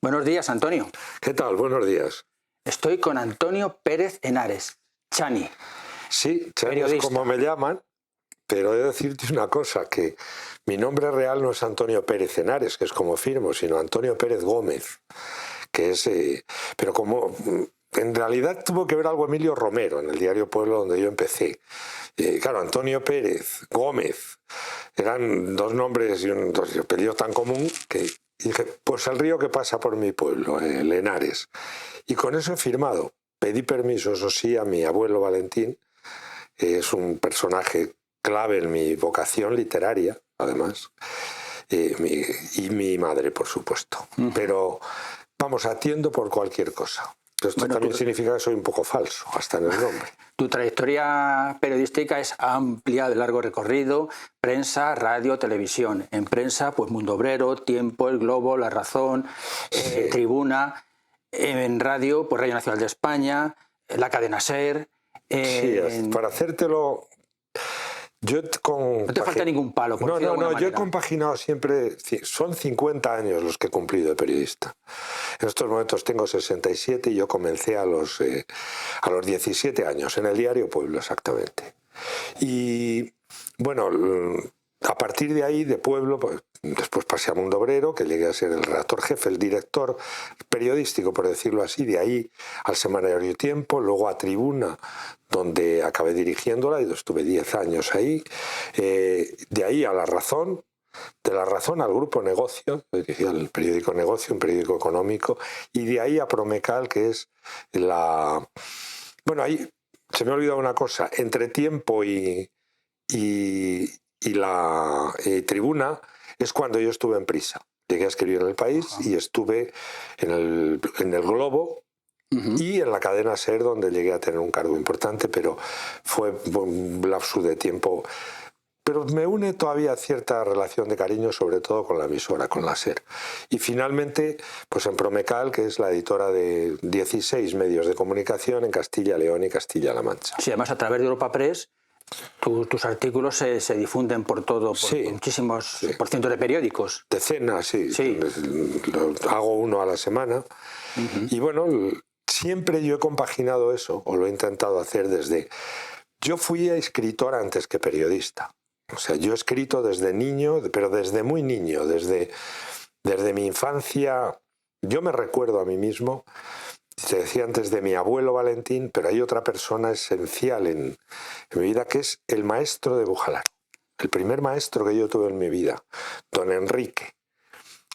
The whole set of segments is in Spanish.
Buenos días, Antonio. ¿Qué tal? Buenos días. Estoy con Antonio Pérez Henares, Chani. Sí, Chani es Periodista. como me llaman, pero he de decirte una cosa, que mi nombre real no es Antonio Pérez Henares, que es como firmo, sino Antonio Pérez Gómez, que es... pero como... En realidad tuvo que ver algo Emilio Romero en el diario Pueblo donde yo empecé. Claro, Antonio Pérez Gómez eran dos nombres y un apellido tan común que dije, pues el río que pasa por mi pueblo, el Henares. Y con eso he firmado. Pedí permiso, eso sí, a mi abuelo Valentín. Es un personaje clave en mi vocación literaria, además. Y mi madre, por supuesto. Pero, vamos, atiendo por cualquier cosa. Esto también significa que soy un poco falso, hasta en el nombre. Tu trayectoria periodística es amplia, de largo recorrido, prensa, radio, televisión. En prensa, pues Mundo Obrero, Tiempo, El Globo, La Razón, Tribuna. En radio, pues Radio Nacional de España, la cadena SER. Sí, para hacértelo... No te falta ningún palo. No, yo he compaginado siempre, son 50 años los que he cumplido de periodista. En estos momentos tengo 67 y yo comencé a los 17 años, en el diario Pueblo exactamente. Y bueno, a partir de ahí, de Pueblo, pues, después pasé a Mundo Obrero, que llegué a ser el redactor jefe, el director periodístico, por decirlo así, de ahí al semanario Tiempo, luego a Tribuna, donde acabé dirigiéndola y estuve 10 años ahí, de ahí a La Razón, de La Razón al Grupo Negocio, dirigía el periódico Negocio, un periódico económico, y de ahí a Promecal, que es la... Bueno, ahí se me ha olvidado una cosa, entre Tiempo y la Tribuna es cuando yo estuve en Prisa. Llegué a escribir en El País y estuve en el Globo y en la cadena SER, donde llegué a tener un cargo importante, pero fue un lapsus de tiempo. Pero me une todavía cierta relación de cariño, sobre todo con la emisora, con la SER. Y finalmente, pues en Promecal, que es la editora de 16 medios de comunicación en Castilla, León y Castilla-La Mancha. Sí, además a través de Europa Press, tus artículos se difunden por todo, por muchísimos por cientos de periódicos. Decenas, sí. Hago uno a la semana. Y bueno, siempre yo he compaginado eso, o lo he intentado hacer desde... Yo fui escritor antes que periodista. O sea, yo he escrito desde niño, pero desde muy niño, desde mi infancia. Yo me recuerdo a mí mismo, te decía antes de mi abuelo Valentín, pero hay otra persona esencial en mi vida, que es el maestro de Bujalar. El primer maestro que yo tuve en mi vida, don Enrique.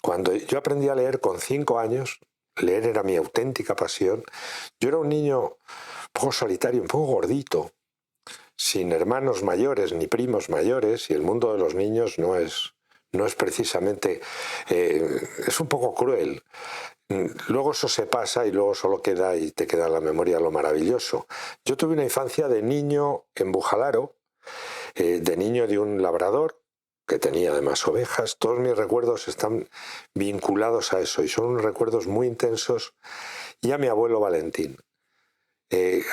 Cuando yo aprendí a leer con 5 años, leer era mi auténtica pasión. Yo era un niño un poco solitario, un poco gordito, sin hermanos mayores ni primos mayores, y el mundo de los niños no es precisamente... es un poco cruel. Luego eso se pasa y luego solo queda y te queda en la memoria lo maravilloso. Yo tuve una infancia de niño en Bujalaro, de niño de un labrador, que tenía además ovejas. Todos mis recuerdos están vinculados a eso y son unos recuerdos muy intensos. Y a mi abuelo Valentín,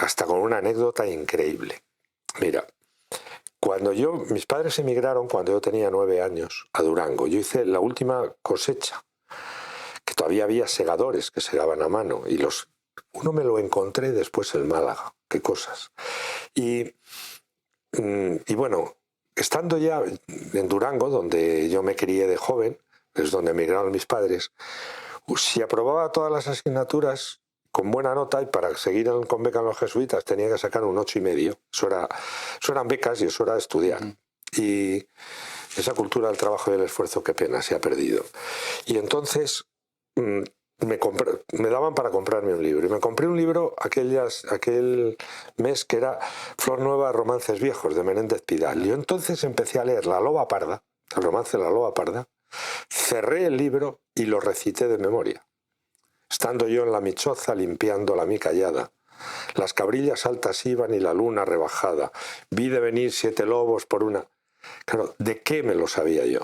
hasta con una anécdota increíble. Mira, mis padres emigraron cuando yo tenía 9 años a Durango. Yo hice la última cosecha, que todavía había segadores que segaban a mano, y uno me lo encontré después en Málaga. Qué cosas. Y bueno, estando ya en Durango, donde yo me crié de joven, es donde emigraron mis padres, si aprobaba todas las asignaturas con buena nota, y para seguir con beca en los jesuitas tenía que sacar un 8,5. Eso eran becas y eso era estudiar. Y esa cultura del trabajo y del esfuerzo, qué pena, se ha perdido. Y entonces me daban para comprarme un libro. Y me compré un libro aquel mes, que era Flor Nueva, Romances Viejos, de Menéndez Pidal. Y yo entonces empecé a leer La Loba Parda, el romance de La Loba Parda, cerré el libro y lo recité de memoria. Estando yo en la michoza limpiando la mi callada, las cabrillas altas iban y la luna rebajada, vi de venir 7 lobos por una... Claro, ¿de qué me lo sabía yo?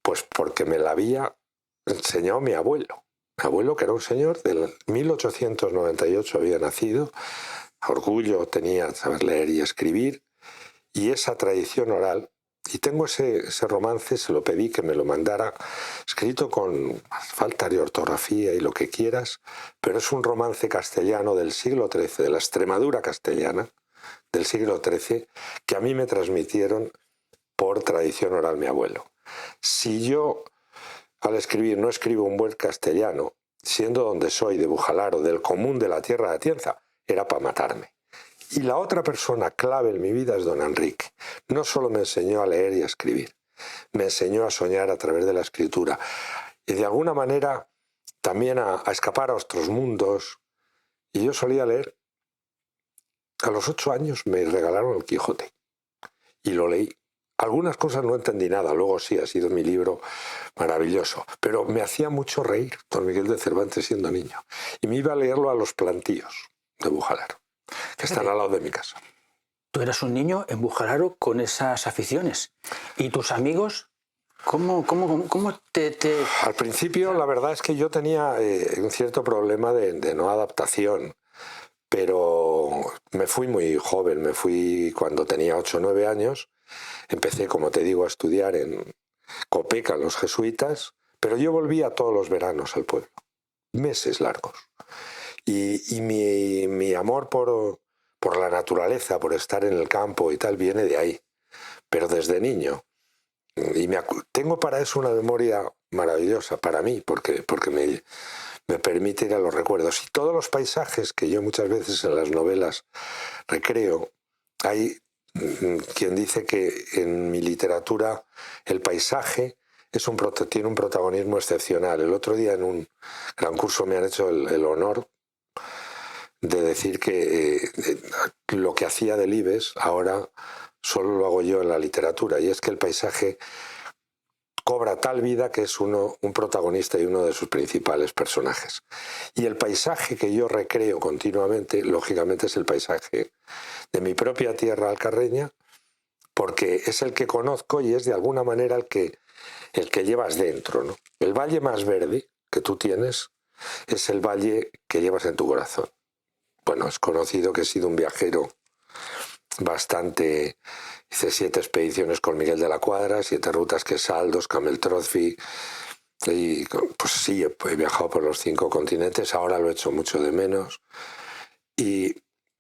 Pues porque me la había enseñado mi abuelo. Mi abuelo, que era un señor del 1898, había nacido, a orgullo tenía saber leer y escribir, y esa tradición oral Y tengo ese romance, se lo pedí que me lo mandara, escrito con falta de ortografía y lo que quieras, pero es un romance castellano del siglo XIII, de la Extremadura castellana del siglo XIII, que a mí me transmitieron por tradición oral mi abuelo. Si yo al escribir no escribo un buen castellano, siendo donde soy, de Bujalaro, del común de la tierra de Atienza, era para matarme. Y la otra persona clave en mi vida es don Enrique. No solo me enseñó a leer y a escribir, me enseñó a soñar a través de la escritura y de alguna manera también a escapar a otros mundos. Y yo solía leer. A los 8 años me regalaron el Quijote y lo leí. Algunas cosas no entendí nada, luego sí, ha sido mi libro maravilloso, pero me hacía mucho reír don Miguel de Cervantes siendo niño. Y me iba a leerlo a los Plantíos de Bujalaro, que están al lado de mi casa. Tú eras un niño en Bujalaro con esas aficiones. ¿Y tus amigos? ¿Cómo te...? Al principio la verdad es que yo tenía un cierto problema de no adaptación, pero me fui muy joven, me fui cuando tenía 8 o 9 años. Empecé, como te digo, a estudiar en Copeca, los jesuitas, pero yo volvía todos los veranos al pueblo, meses largos. Y mi amor por la naturaleza, por estar en el campo y tal, viene de ahí, pero desde niño. Y tengo para eso una memoria maravillosa para mí, porque me permite ir a los recuerdos. Y todos los paisajes que yo muchas veces en las novelas recreo, hay quien dice que en mi literatura el paisaje tiene un protagonismo excepcional. El otro día en un gran curso me han hecho el honor de decir que lo que hacía Delibes ahora solo lo hago yo en la literatura, y es que el paisaje cobra tal vida que es un protagonista y uno de sus principales personajes. Y el paisaje que yo recreo continuamente, lógicamente, es el paisaje de mi propia tierra alcarreña, porque es el que conozco y es de alguna manera el que llevas dentro, ¿no? El valle más verde que tú tienes es el valle que llevas en tu corazón. Bueno, es conocido que he sido un viajero bastante. Hice 7 expediciones con Miguel de la Cuadra, 7 rutas que Saldos, Camel Trophy, y pues sí, he viajado por los 5 continentes, ahora lo he hecho mucho de menos. Y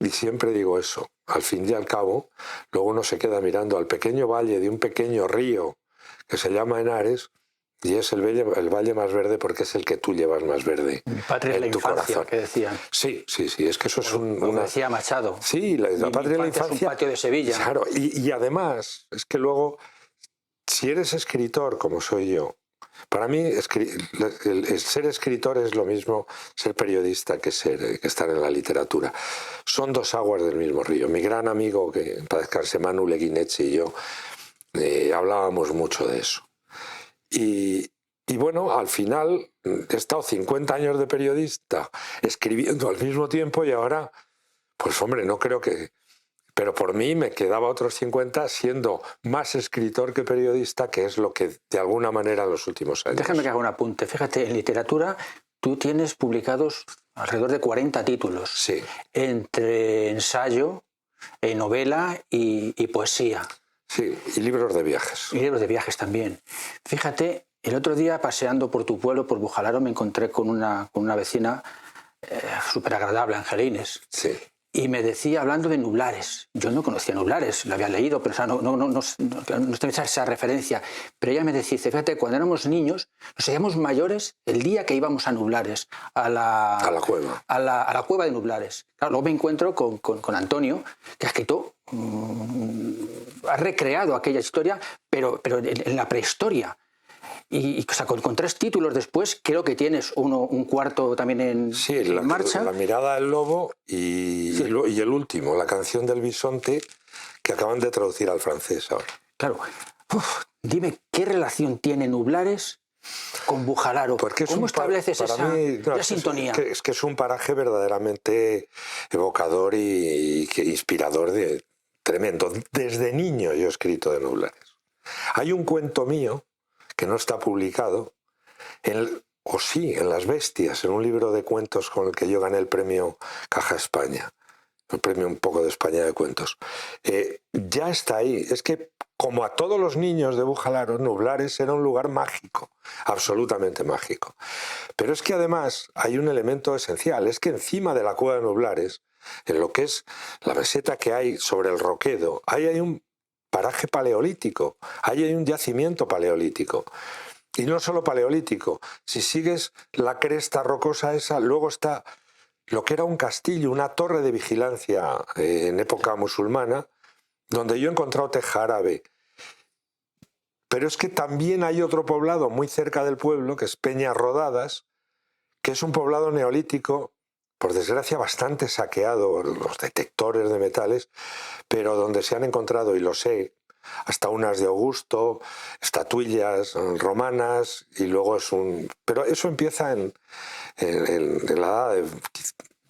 siempre digo eso, al fin y al cabo, luego uno se queda mirando al pequeño valle de un pequeño río que se llama Henares, y es el valle más verde porque es el que tú llevas más verde. Mi patria es la infancia, que decían. Sí, es que eso es una... decía Machado. Sí, la patria es la infancia. Es un patio de Sevilla. Claro, y además, es que luego, si eres escritor como soy yo, para mí el ser escritor es lo mismo ser periodista que estar en la literatura. Son 2 aguas del mismo río. Mi gran amigo, que para descansar, Manu Leguineche, y yo hablábamos mucho de eso. Y bueno, al final he estado 50 años de periodista escribiendo al mismo tiempo y ahora, pues hombre, no creo que... Pero por mí me quedaba otros 50 siendo más escritor que periodista, que es lo que de alguna manera en los últimos años. Déjame que haga un apunte. Fíjate, en literatura tú tienes publicados alrededor de 40 títulos. Sí. Entre ensayo, novela y poesía. Sí, y libros de viajes. Y libros de viajes también. Fíjate, el otro día paseando por tu pueblo, por Bujalaro, me encontré con una vecina súper agradable, Angelines. Sí. Y me decía, hablando de Nublares, yo no conocía Nublares, lo había leído, pero o sea, no tenía esa referencia. Pero ella me decía, fíjate, cuando éramos niños, nos hacíamos mayores el día que íbamos a Nublares, a la cueva. A la cueva de Nublares. Claro, luego me encuentro con Antonio, que ha escrito, ha recreado aquella historia, pero en la prehistoria. Y o sea, con 3 títulos después, creo que tienes un cuarto también en marcha. La mirada del lobo y el último, la canción del bisonte, que acaban de traducir al francés ahora. Claro. Dime, ¿qué relación tiene Nublares con Bujalaro? ¿Cómo estableces esa sintonía? Es que es un paraje verdaderamente evocador y inspirador, tremendo. Desde niño yo he escrito de Nublares. Hay un cuento mío que no está publicado, en Las Bestias, en un libro de cuentos con el que yo gané el premio Caja España, el premio un poco de España de cuentos. Ya está ahí. Es que, como a todos los niños de Bujalaro, Nublares era un lugar mágico, absolutamente mágico. Pero es que además hay un elemento esencial, es que encima de la cueva de Nublares, en lo que es la meseta que hay sobre el Roquedo, ahí hay un paraje paleolítico, ahí hay un yacimiento paleolítico. Y no solo paleolítico, si sigues la cresta rocosa esa, luego está lo que era un castillo, una torre de vigilancia en época musulmana, donde yo he encontrado teja árabe. Pero es que también hay otro poblado muy cerca del pueblo, que es Peñas Rodadas, que es un poblado neolítico, por desgracia bastante saqueado, los detectores de metales, pero donde se han encontrado, y lo sé, hasta unas de Augusto, estatuillas romanas, y luego es un... Pero eso empieza en la edad de...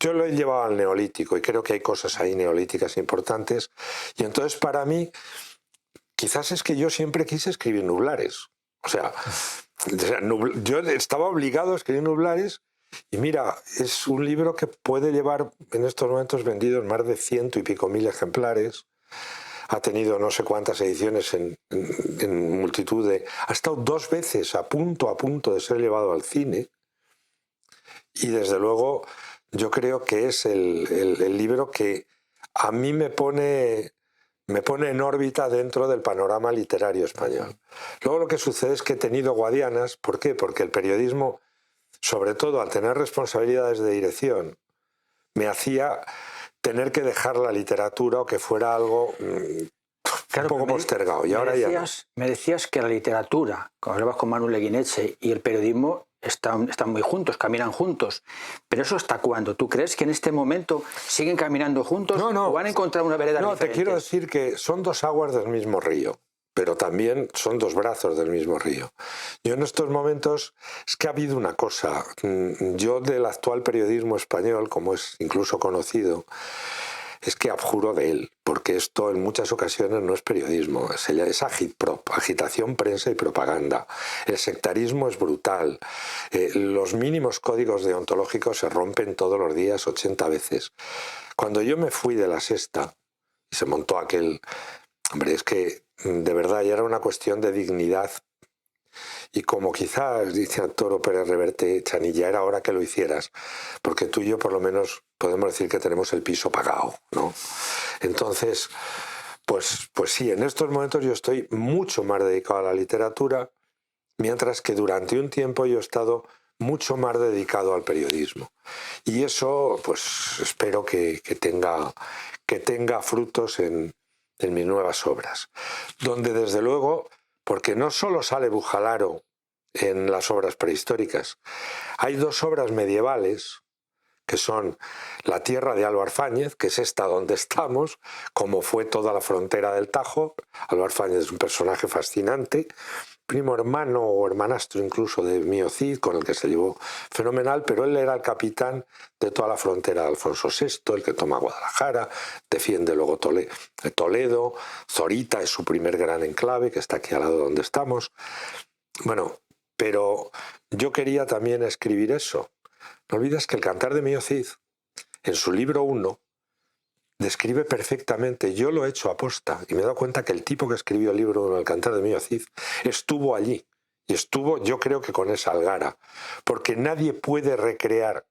Yo lo he llevado al neolítico y creo que hay cosas ahí neolíticas importantes. Y entonces para mí, quizás es que yo siempre quise escribir Nublares. O sea, yo estaba obligado a escribir Nublares y mira, es un libro que puede llevar en estos momentos vendidos más de 100 y pico mil ejemplares. Ha tenido no sé cuántas ediciones en multitud de... Ha estado 2 veces a punto de ser llevado al cine. Y desde luego yo creo que es el libro que a mí me pone en órbita dentro del panorama literario español. Luego lo que sucede es que he tenido guadianas. ¿Por qué? Porque el periodismo, sobre todo al tener responsabilidades de dirección, me hacía tener que dejar la literatura o que fuera algo Claro, un poco postergado. Y ahora ya no. Me decías que la literatura, cuando hablabas con Manu Leguineche, y el periodismo están muy juntos, caminan juntos. Pero ¿eso hasta cuándo? ¿Tú crees que en este momento siguen caminando juntos o van a encontrar una vereda diferente? No, te quiero decir que son 2 aguas del mismo río, pero también son 2 brazos del mismo río. Yo en estos momentos, es que ha habido una cosa. Yo del actual periodismo español, como es incluso conocido, es que abjuro de él, porque esto en muchas ocasiones no es periodismo, es agitprop, agitación, prensa y propaganda. El sectarismo es brutal. Los mínimos códigos deontológicos se rompen todos los días 80 veces. Cuando yo me fui de La Sexta y se montó aquel... Hombre, es que de verdad ya era una cuestión de dignidad. Y como quizás, dice Arturo Pérez Reverte, Chani, ya era hora que lo hicieras, porque tú y yo por lo menos podemos decir que tenemos el piso pagado, ¿no? Entonces, pues sí, en estos momentos yo estoy mucho más dedicado a la literatura, mientras que durante un tiempo yo he estado mucho más dedicado al periodismo. Y eso, pues espero que tenga frutos en mis nuevas obras, donde desde luego... Porque no solo sale Bujalaro en las obras prehistóricas. Hay 2 obras medievales, que son La tierra de Álvar Fáñez, que es esta donde estamos, como fue toda la frontera del Tajo. Álvar Fáñez es un personaje fascinante, primo hermano o hermanastro incluso de Mío Cid, con el que se llevó fenomenal, pero él era el capitán de toda la frontera de Alfonso VI, el que toma Guadalajara, defiende luego Toledo, Zorita es su primer gran enclave, que está aquí al lado donde estamos. Bueno, pero yo quería también escribir eso. No olvides que el Cantar de Mío Cid, en su libro 1, describe perfectamente, yo lo he hecho aposta, y me he dado cuenta que el tipo que escribió el libro 1, el Cantar de Mío Cid, estuvo allí. Y estuvo, yo creo que con esa algara, porque nadie puede recrear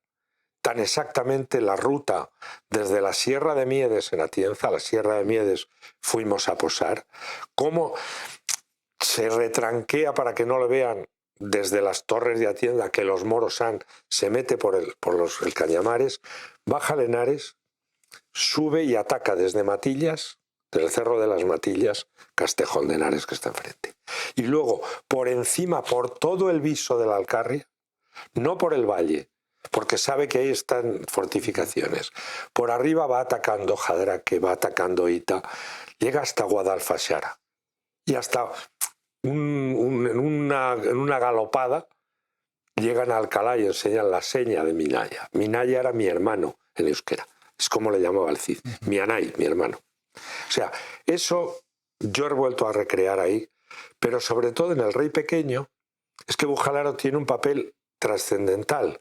tan exactamente la ruta desde la Sierra de Miedes en Atienza, a la Sierra de Miedes fuimos a posar, cómo se retranquea para que no lo vean desde las torres de Atienza, que los moros se mete por el Cañamares, baja Lenares, sube y ataca desde Matillas, del Cerro de las Matillas, Castejón de Henares, que está enfrente. Y luego, por encima, por todo el viso de la Alcarria, no por el valle, porque sabe que ahí están fortificaciones. Por arriba va atacando Jadraque, va atacando Ita, llega hasta Guadalfachara. Y hasta en una galopada llegan a Alcalá y enseñan la seña de Minaya. Minaya era mi hermano en euskera. Es como le llamaba el Cid. Mi anay, mi hermano. O sea, eso yo he vuelto a recrear ahí, pero sobre todo en El Rey Pequeño, es que Bujalaro tiene un papel trascendental,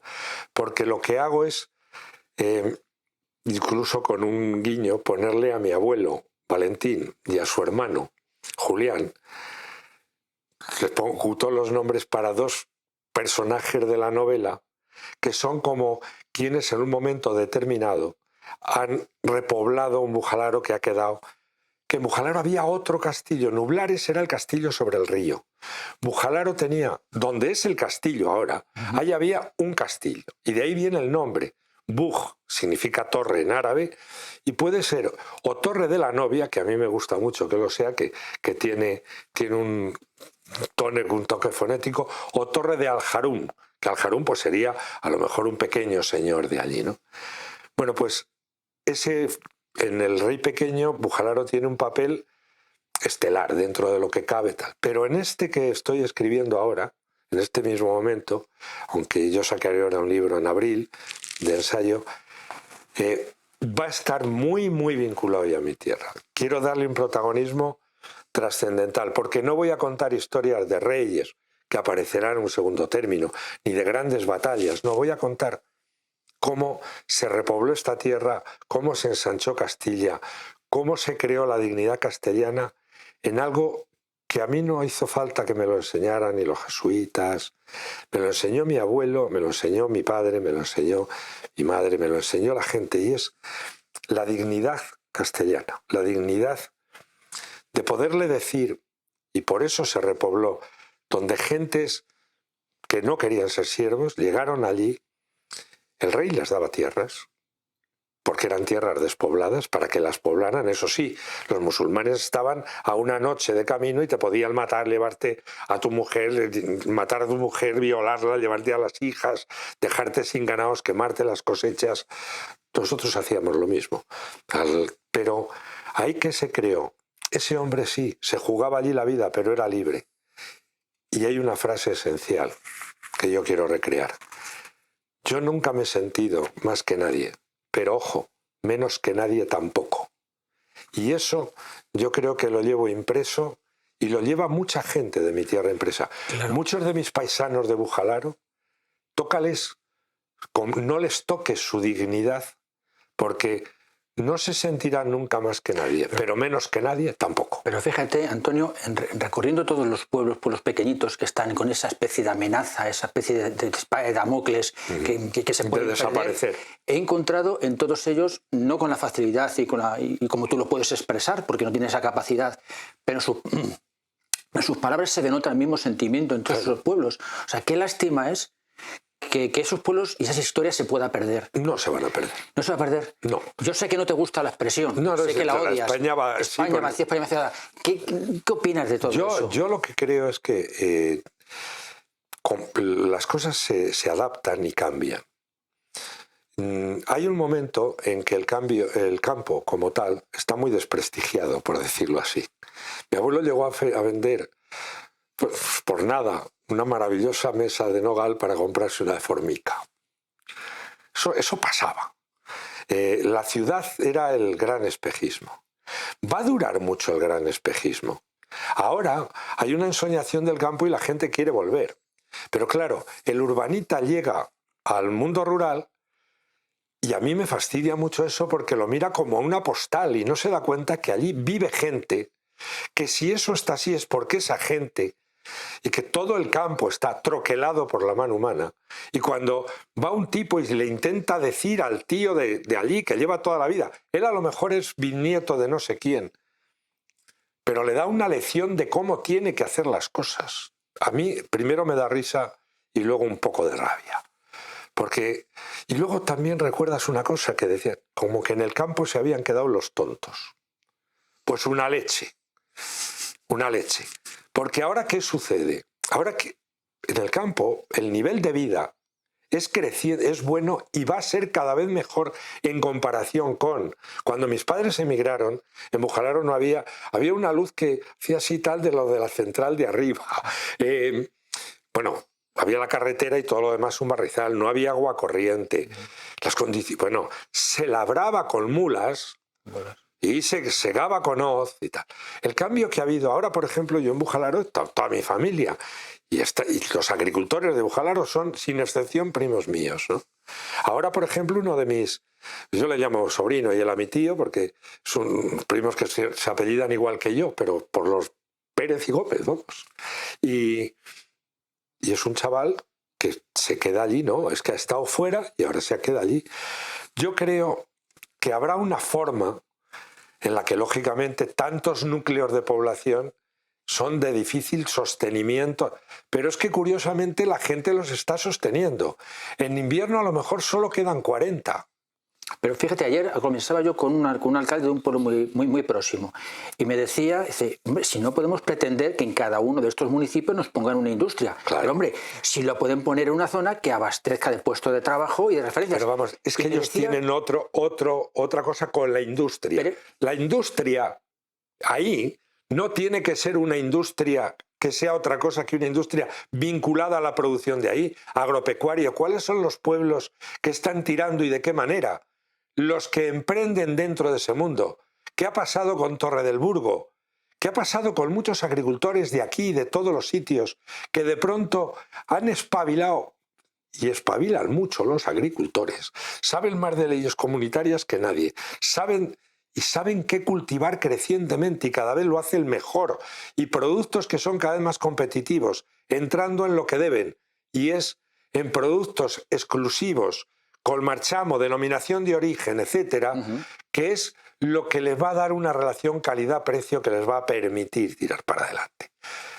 porque lo que hago es incluso con un guiño, ponerle a mi abuelo Valentín y a su hermano Julián, les pongo todos los nombres para dos personajes de la novela que son como quienes en un momento determinado han repoblado un Bujalaro que ha quedado. Que en Bujalaro había otro castillo, Nublares era el castillo sobre el río. Bujalaro tenía, donde es el castillo ahora, ahí había un castillo, y de ahí viene el nombre. Buj significa torre en árabe, y puede ser o Torre de la Novia, que a mí me gusta mucho que lo sea, que tiene un toque fonético, o Torre de Al-Harún, que Al-Harún pues sería a lo mejor un pequeño señor de allí, ¿no? Bueno, pues en El Rey Pequeño, Bujalaro tiene un papel estelar dentro de lo que cabe, tal. Pero en este que estoy escribiendo ahora, en este mismo momento, aunque yo sacaré ahora un libro en abril de ensayo, va a estar muy, muy vinculado ya a mi tierra. Quiero darle un protagonismo trascendental, porque no voy a contar historias de reyes que aparecerán en un segundo término, ni de grandes batallas, no, voy a contar cómo se repobló esta tierra, cómo se ensanchó Castilla, cómo se creó la dignidad castellana en algo que a mí no hizo falta que me lo enseñaran ni los jesuitas. Me lo enseñó mi abuelo, me lo enseñó mi padre, me lo enseñó mi madre, me lo enseñó la gente, y es la dignidad castellana, la dignidad de poderle decir, y por eso se repobló, donde gentes que no querían ser siervos llegaron allí. El rey les daba tierras, porque eran tierras despobladas, para que las poblaran. Eso sí, los musulmanes estaban a una noche de camino y te podían matar, llevarte a tu mujer, matar a tu mujer, violarla, llevarte a las hijas, dejarte sin ganados, quemarte las cosechas. Nosotros hacíamos lo mismo. Pero ahí que se creó, ese hombre sí, se jugaba allí la vida, pero era libre. Y hay una frase esencial que yo quiero recrear. Yo nunca me he sentido más que nadie, pero ojo, menos que nadie tampoco. Y eso yo creo que lo llevo impreso y lo lleva mucha gente de mi tierra impresa. Claro. Muchos de mis paisanos de Bujalaro, no les toques su dignidad, porque no se sentirán nunca más que nadie, pero menos que nadie tampoco. Pero fíjate, Antonio, recorriendo todos los pueblos pequeñitos que están con esa especie de amenaza, esa especie de espada de Damocles que se puede desaparecer, he encontrado en todos ellos, no con la facilidad y como tú lo puedes expresar, porque no tienes esa capacidad, pero en sus palabras se denota el mismo sentimiento en todos esos pueblos. O sea, qué lástima es que esos pueblos y esas historias se pueda perder. No se van a perder. ¿No se va a perder? No. Yo sé que no te gusta la expresión, no, sé que la odias. España va ¿Qué opinas de todo eso? Yo lo que creo es que las cosas se adaptan y cambian. Hay un momento en que el campo como tal está muy desprestigiado, por decirlo así. Mi abuelo llegó a vender por nada una maravillosa mesa de nogal para comprarse una de formica. Eso pasaba. La ciudad era el gran espejismo. Va a durar mucho el gran espejismo. Ahora hay una ensoñación del campo y la gente quiere volver. Pero claro, el urbanita llega al mundo rural y a mí me fastidia mucho eso, porque lo mira como una postal y no se da cuenta que allí vive gente, que si eso está así es porque esa gente, y que todo el campo está troquelado por la mano humana, y cuando va un tipo y le intenta decir al tío de allí, que lleva toda la vida, él a lo mejor es bisnieto de no sé quién, pero le da una lección de cómo tiene que hacer las cosas. A mí primero me da risa y luego un poco de rabia. Y luego también recuerdas una cosa que decía, como que en el campo se habían quedado los tontos. Pues una leche. Porque ahora, ¿qué sucede? Ahora que en el campo el nivel de vida es creciente, es bueno y va a ser cada vez mejor en comparación con cuando mis padres emigraron. En Bujalaro no había una luz que hacía así tal de lo de la central de arriba. Había la carretera y todo lo demás un barrizal, no había agua corriente. Las condiciones, se labraba con mulas, y se segaba con hoz y tal. El cambio que ha habido ahora, por ejemplo, yo en Bujalaro, toda mi familia, y los agricultores de Bujalaro son, sin excepción, primos míos, ¿no? Ahora, por ejemplo, uno de mis, yo le llamo sobrino y él a mi tío, porque son primos que se apellidan igual que yo, pero por los Pérez y Gómez, vamos. Y es un chaval que se queda allí, ¿no? Es que ha estado fuera y ahora se queda allí. Yo creo que habrá una forma en la que, lógicamente, tantos núcleos de población son de difícil sostenimiento, pero es que curiosamente la gente los está sosteniendo. En invierno a lo mejor solo quedan 40. Pero fíjate, ayer conversaba yo con un alcalde de un pueblo muy próximo y me decía, dice, hombre, si no podemos pretender que en cada uno de estos municipios nos pongan una industria. Claro. Pero hombre, si lo pueden poner en una zona que abastezca de puestos de trabajo y de referencias. Pero vamos, es que ellos tienen otra cosa con la industria. Pero, la industria ahí no tiene que ser una industria que sea otra cosa que una industria vinculada a la producción de ahí, agropecuario. ¿Cuáles son los pueblos que están tirando y de qué manera? Los que emprenden dentro de ese mundo. ¿Qué ha pasado con Torre del Burgo? ¿Qué ha pasado con muchos agricultores de aquí, de todos los sitios, que de pronto han espabilado? Y espabilan mucho los agricultores. Saben más de leyes comunitarias que nadie. Saben qué cultivar crecientemente y cada vez lo hacen mejor. Y productos que son cada vez más competitivos, entrando en lo que deben. Y es en productos exclusivos, con marchamo, denominación de origen, etcétera, que es lo que les va a dar una relación calidad-precio que les va a permitir tirar para adelante.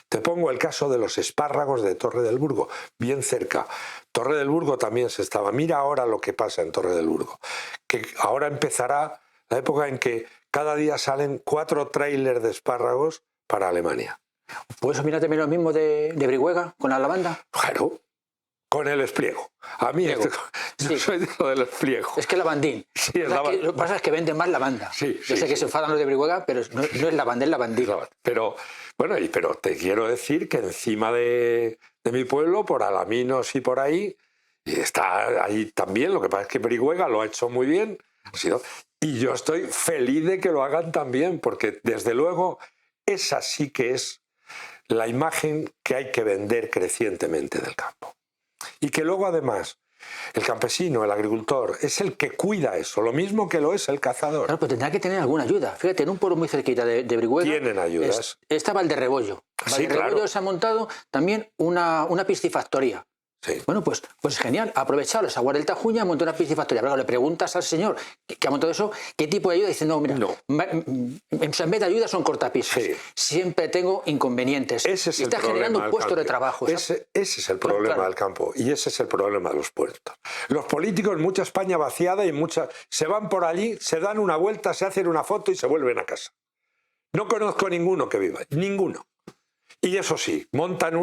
Te pongo el caso de los espárragos de Torre del Burgo, bien cerca. Torre del Burgo también se estaba. Mira ahora lo que pasa en Torre del Burgo, que ahora empezará la época en que cada día salen 4 tráilers de espárragos para Alemania. ¿Puedes opinar también lo mismo de Brihuega con la lavanda? Claro. Con el espliego. A mí yo soy de lo del espliego. Es que lavandín. Sí, lo que pasa es que venden más lavanda. Yo sé que se enfadan los de Brihuega, pero no es lavanda, es lavandín. Pero bueno, pero te quiero decir que encima de mi pueblo, por Alaminos y por ahí, y está ahí también. Lo que pasa es que Brihuega lo ha hecho muy bien. Y yo estoy feliz de que lo hagan también, porque desde luego esa sí que es la imagen que hay que vender crecientemente del campo. Y que luego además el campesino, el agricultor, es el que cuida eso, lo mismo que lo es el cazador. Claro, pero tendrá que tener alguna ayuda. Fíjate, en un pueblo muy cerquita de Brihuega tienen ayudas. Está Valderrebollo. Sí, Valderrebollo claro. se ha montado también una piscifactoría. Sí. Bueno, pues genial, ha aprovechado las aguas del Tajuña, ha montado una piscifactoría. Pero le preguntas al señor que ha montado eso, ¿qué tipo de ayuda? Dice, no, mira, en vez de ayuda son cortapisas. Sí. Siempre tengo inconvenientes. Ese es y está generando puestos de trabajo. Ese es el problema del campo y ese es el problema de los puertos. Los políticos, mucha España vaciada y se van por allí, se dan una vuelta, se hacen una foto y se vuelven a casa. No conozco ninguno que viva, ninguno. Y eso sí, montan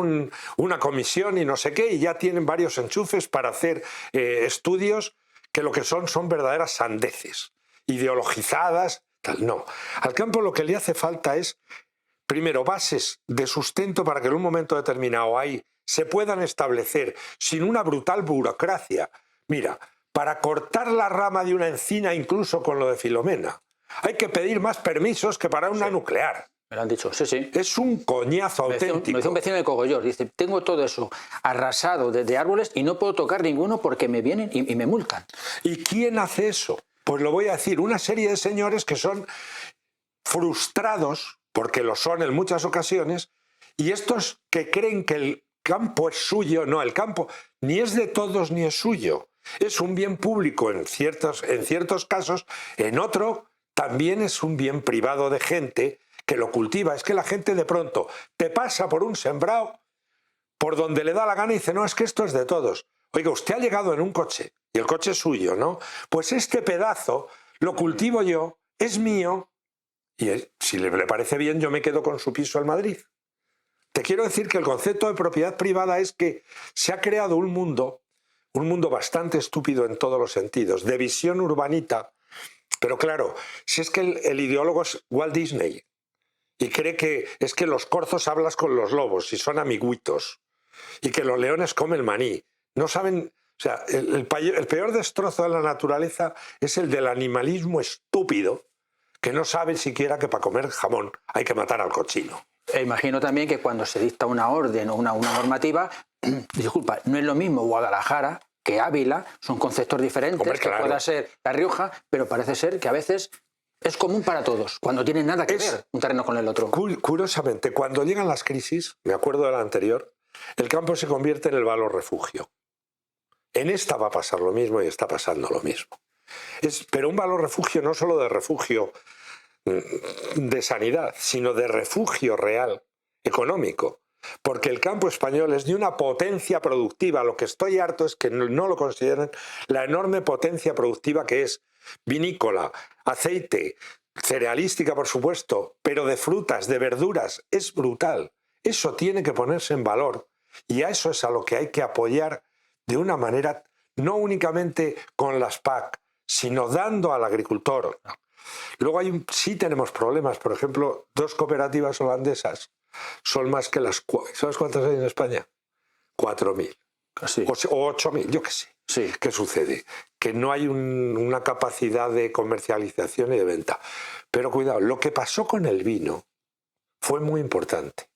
una comisión y no sé qué, y ya tienen varios enchufes para hacer estudios que lo que son verdaderas sandeces, ideologizadas, tal. No, al campo lo que le hace falta es, primero, bases de sustento para que en un momento determinado ahí se puedan establecer sin una brutal burocracia. Mira, para cortar la rama de una encina, incluso con lo de Filomena, hay que pedir más permisos que para una nuclear. Me lo han dicho, sí. Es un coñazo auténtico. Me dice un vecino de Cogollor, dice, tengo todo eso arrasado de árboles y no puedo tocar ninguno porque me vienen y me multan. ¿Y quién hace eso? Pues lo voy a decir, una serie de señores que son frustrados, porque lo son en muchas ocasiones, y estos que creen que el campo es suyo. No, el campo ni es de todos ni es suyo. Es un bien público en ciertos casos, en otro también es un bien privado de gente que lo cultiva. Es que la gente de pronto te pasa por un sembrado, por donde le da la gana y dice, no, es que esto es de todos. Oiga, usted ha llegado en un coche y el coche es suyo, ¿no? Pues este pedazo lo cultivo yo, es mío, y si le parece bien yo me quedo con su piso en Madrid. Te quiero decir que el concepto de propiedad privada es que se ha creado un mundo bastante estúpido en todos los sentidos, de visión urbanita. Pero claro, si es que el ideólogo es Walt Disney, y cree que es que los corzos hablas con los lobos y son amiguitos, y que los leones comen maní. No saben, o sea, el peor destrozo de la naturaleza es el del animalismo estúpido, que no sabe siquiera que para comer jamón hay que matar al cochino. E imagino también que cuando se dicta una orden o una normativa, disculpa, no es lo mismo Guadalajara que Ávila, son conceptos diferentes. Hombre, claro. Que pueda ser La Rioja, pero parece ser que a veces es común para todos, cuando tienen nada que ver un terreno con el otro. Curiosamente, cuando llegan las crisis, me acuerdo de la anterior, el campo se convierte en el valor refugio. En esta va a pasar lo mismo y está pasando lo mismo. Pero un valor refugio no solo de refugio de sanidad, sino de refugio real, económico. Porque el campo español es de una potencia productiva. Lo que estoy harto es que no lo consideren la enorme potencia productiva que es vinícola, aceite, cerealística, por supuesto, pero de frutas, de verduras. Es brutal. Eso tiene que ponerse en valor. Y a eso es a lo que hay que apoyar de una manera, no únicamente con las PAC, sino dando al agricultor. Luego sí tenemos problemas. Por ejemplo, 2 cooperativas holandesas son más que las... ¿Sabes cuántas hay en España? 4.000. Sí. O 8.000, yo qué sé. Sí. ¿Qué sucede? Que no hay una capacidad de comercialización y de venta. Pero cuidado, lo que pasó con el vino fue muy importante.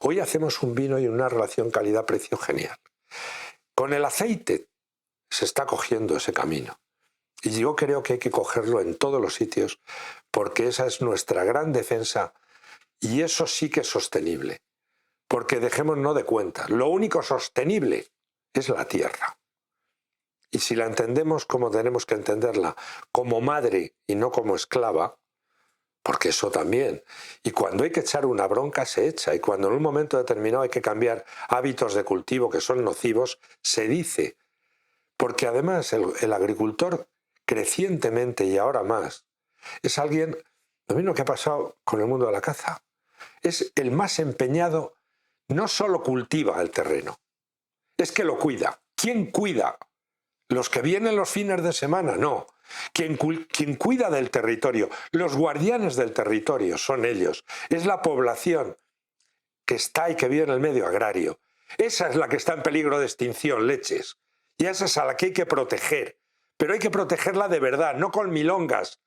Hoy hacemos un vino y una relación calidad-precio genial. Con el aceite se está cogiendo ese camino. Y yo creo que hay que cogerlo en todos los sitios, porque esa es nuestra gran defensa y eso sí que es sostenible. Porque dejémonos de cuenta, lo único sostenible es la tierra. Y si la entendemos como tenemos que entenderla, como madre y no como esclava, porque eso también. Y cuando hay que echar una bronca, se echa. Y cuando en un momento determinado hay que cambiar hábitos de cultivo que son nocivos, se dice. Porque además el agricultor, crecientemente y ahora más, es alguien, lo mismo que ha pasado con el mundo de la caza, es el más empeñado, no solo cultiva el terreno, es que lo cuida. ¿Quién cuida? ¿Los que vienen los fines de semana? No. Quien cuida del territorio, los guardianes del territorio son ellos. Es la población que está y que vive en el medio agrario. Esa es la que está en peligro de extinción, leches. Y esa es a la que hay que proteger. Pero hay que protegerla de verdad, no con milongas,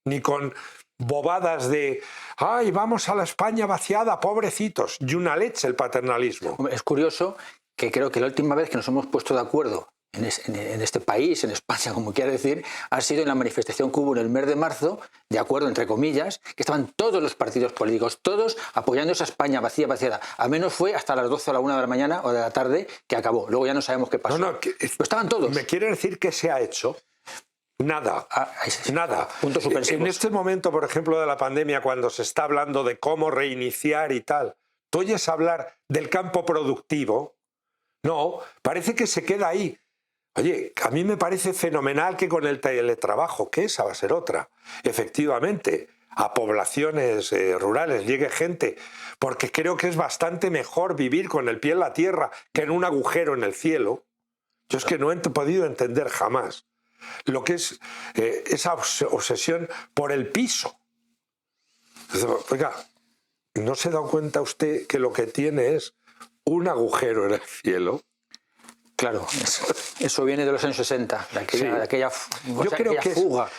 ni con bobadas de ¡ay, vamos a la España vaciada, pobrecitos! Y una leche el paternalismo. Es curioso que creo que la última vez que nos hemos puesto de acuerdo en este país, en España, como quiera decir, ha sido en la manifestación que hubo en el mes de marzo, de acuerdo, entre comillas, que estaban todos los partidos políticos, todos apoyando esa España vaciada. Al menos fue hasta las 12 o la 1 de la mañana o de la tarde que acabó. Luego ya no sabemos qué pasó. Pero estaban todos. ¿Me quiere decir que se ha hecho? Nada, nada. Puntos suspensivos. En este momento, por ejemplo, de la pandemia, cuando se está hablando de cómo reiniciar y tal, ¿tú oyes hablar del campo productivo? No, parece que se queda ahí. Oye, a mí me parece fenomenal que con el teletrabajo, que esa va a ser otra, efectivamente, a poblaciones rurales llegue gente, porque creo que es bastante mejor vivir con el pie en la tierra que en un agujero en el cielo. Yo es que no he podido entender jamás lo que es esa obsesión por el piso. Oiga, ¿no se da cuenta usted que lo que tiene es un agujero en el cielo? Claro, eso viene de los años 60, de aquella yo creo que fuga,